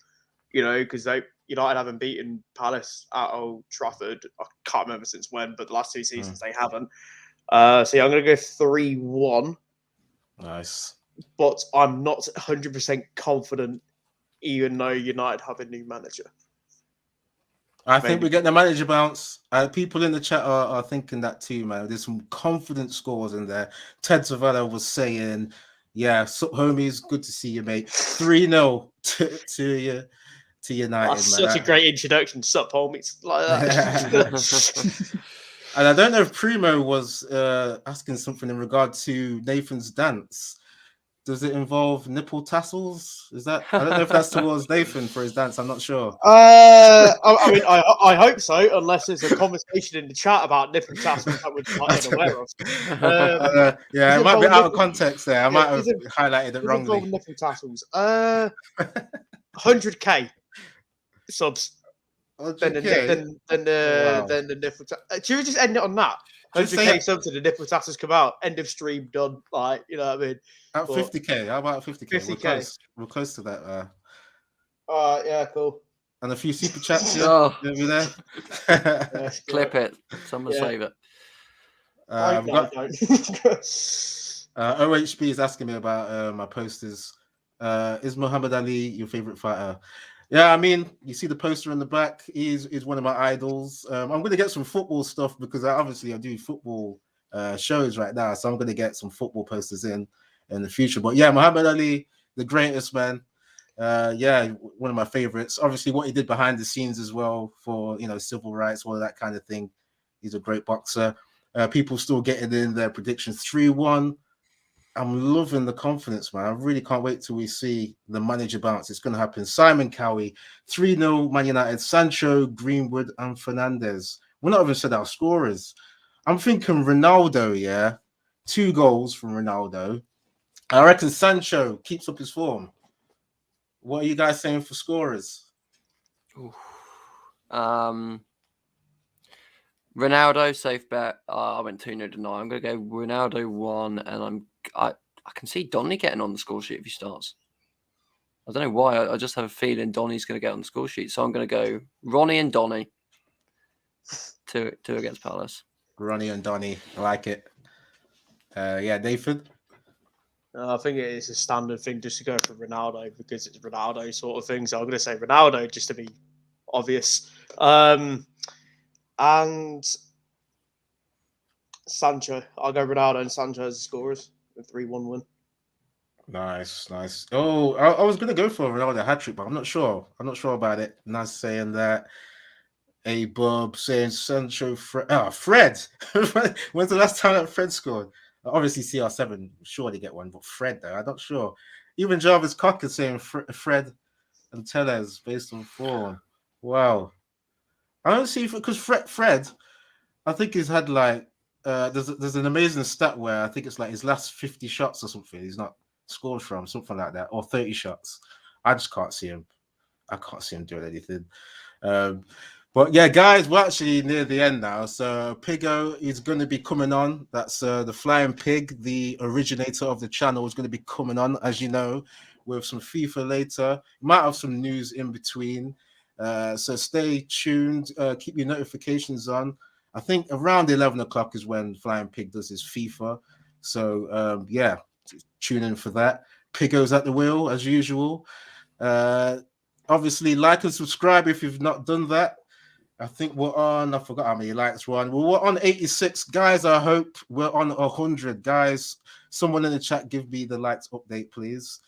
you know, because United haven't beaten Palace at Old Trafford. I can't remember since when, but the last 2 seasons they haven't. So yeah, I'm going to go 3-1, Nice. but I'm not 100% confident, even though United have a new manager. I think we get the manager bounce. People in the chat are thinking that too, man. There's some confident scores in there. Ted Zavala was saying, yeah, sup, homies, good to see you, mate. 3-0 to United, That's man. such a great introduction. Sup, homies. Like that. And I don't know if Primo was asking something in regard to Nathan's dance. Does it involve nipple tassels? Is that? I don't know if that's towards Nathan for his dance. I'm not sure. I mean, I hope so, unless there's a conversation in the chat about nipple tassels that we're not unaware of. Yeah, it might be out of context there. I might have highlighted it wrongly. Nipple tassels. 100k subs. Then the nipple tassels. Should we just end it on that? 100k subs and the nipple tassels come out. End of stream, done. Like, you know what I mean? At 50k, how about 50k? 50k. We're close to that. Yeah, cool. And a few super chats here over there. Clip it. Someone save it. OHB is asking me about my posters. Is Muhammad Ali your favorite fighter? Yeah, I mean, you see the poster in the back. He's one of my idols. I'm going to get some football stuff because I do football shows right now. So I'm going to get some football posters in the future. But yeah, Muhammad Ali, the greatest, man. Yeah, one of my favorites. Obviously, what he did behind the scenes as well for, civil rights, all of that kind of thing. He's a great boxer. People still getting in their predictions. 3-1. I'm loving the confidence, man. I really can't wait till we see the manager bounce. It's going to happen. Simon Cowie, 3-0 Man United. Sancho, Greenwood, and Fernandez. We're not even said our scorers. I'm thinking Ronaldo, yeah. 2 goals from Ronaldo. I reckon Sancho keeps up his form. What are you guys saying for scorers? Ronaldo, safe bet. I went 2-0 to 9. I'm going to go Ronaldo 1, and I can see Donny getting on the score sheet if he starts. I don't know why. I just have a feeling Donny's going to get on the score sheet. So I'm going to go Ronnie and Donny. 2 against Palace. Ronnie and Donny. I like it. Yeah, Nathan? I think it is a standard thing just to go for Ronaldo because it's Ronaldo sort of thing. So I'm going to say Ronaldo just to be obvious. And Sancho. I'll go Ronaldo and Sancho as the scorers. A 3-1 win. Nice. Oh, I was going to go for Ronaldo hat-trick, but I'm not sure. I'm not sure about it. Nas saying that. A Bob saying Sancho. Fred. When's the last time that Fred scored? Obviously, CR7 surely get one, but Fred though, I'm not sure. Even Jarvis Cock is saying Fred and Tellez based on form. Wow, I don't see because Fred, I think he's had like there's an amazing stat where I think it's like his last 50 shots or something he's not scored from, something like that, or 30 shots. I just can't see him. I can't see him doing anything. But yeah, guys, we're actually near the end now. So Pigo is going to be coming on. That's the Flying Pig, the originator of the channel, is going to be coming on, as you know, with some FIFA later. Might have some news in between. So stay tuned. Keep your notifications on. I think around 11 o'clock is when Flying Pig does his FIFA. So yeah, tune in for that. Pigo's at the wheel, as usual. Obviously, like and subscribe if you've not done that. I think we're on, I forgot how many likes we're on. Well, we're on 86. Guys, I hope we're on 100. Guys, someone in the chat, give me the likes update, please.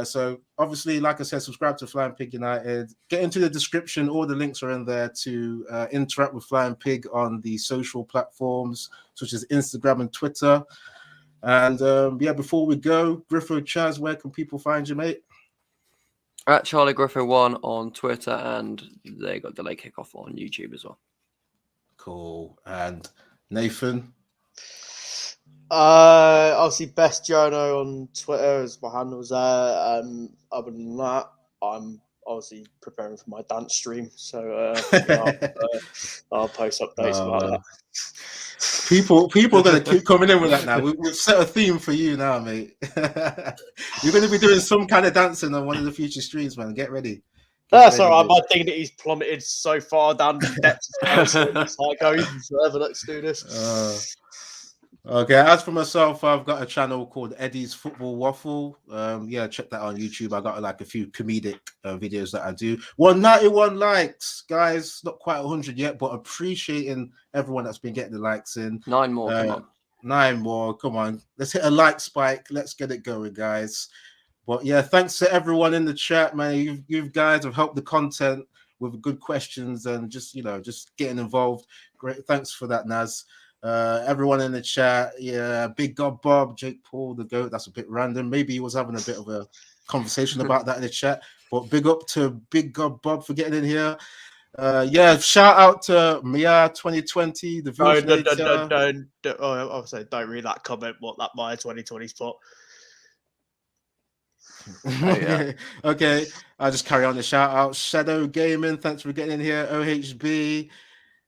So, obviously, like I said, subscribe to Flying Pig United. Get into the description. All the links are in there to interact with Flying Pig on the social platforms, such as Instagram and Twitter. And, yeah, before we go, Griffo Chaz, where can people find you, mate? At Charlie Griffo 1 on Twitter, and they got Delay Kickoff on YouTube as well. Cool. And Nathan? Obviously, Best Jono on Twitter as my handles there. Other than that, I'm obviously preparing for my dance stream, so I'll post updates about that. People are going to keep coming in with that now. We've set a theme for you now, mate. You're going to be doing some kind of dancing on one of the future streams, man. Get ready. That's all right. My dignity's plummeted so far down the depths. It's like, go even further. Let's do this. Okay, as for myself, I've got a channel called Eddie's Football Waffle. Yeah, check that out on YouTube. I got like a few comedic videos that I do. 191 likes, guys. Not quite 100 yet, but appreciating everyone that's been getting the likes in. 9 more, come on. 9 more, come on. Let's hit a like spike. Let's get it going, guys. But yeah, thanks to everyone in the chat, man. You guys have helped the content with good questions and just getting involved. Great, thanks for that, Naz. Everyone in the chat, yeah, Big God Bob, Jake Paul, the GOAT. That's a bit random. Maybe he was having a bit of a conversation about that in the chat. But big up to Big God Bob for getting in here. Yeah, shout out to Mia 2020, the Don't. I was saying, don't read that comment. What that Maya 2020 spot. Yeah. Okay, I'll just carry on the shout out. Shadow Gaming, thanks for getting in here. OHB.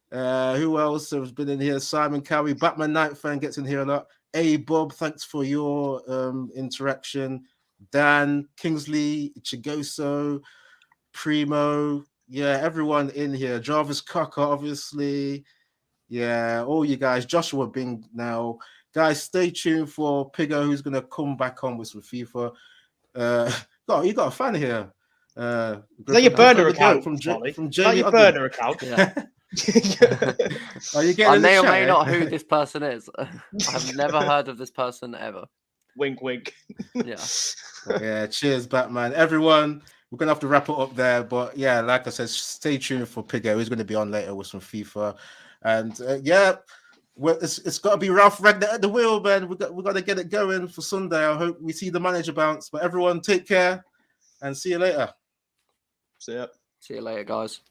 Who else has been in here? Simon Cowie, Batman Night fan gets in here a lot. Bob, thanks for your interaction. Dan, Kingsley, Chigoso, Primo, yeah, everyone in here. Jarvis Cocker, obviously. Yeah, all you guys. Joshua Bing now. Guys, stay tuned for Pigo, who's going to come back on with some FIFA. You got a fan here. Is that your burner account from Jamie? Jamie? Is that your burner account? Yeah. Are you getting I in the may or chat, may eh? not who this person is. I've never heard of this person ever. Wink, wink. Yeah. Yeah, cheers, Batman. Everyone, we're going to have to wrap it up there. But yeah, like I said, stay tuned for Pigo. He's going to be on later with some FIFA. And yeah, well, it's got to be Ralf Rangnick at the wheel, man. We got to get it going for Sunday. I hope we see the manager bounce. But everyone, take care and see you later. See ya. See you later, guys.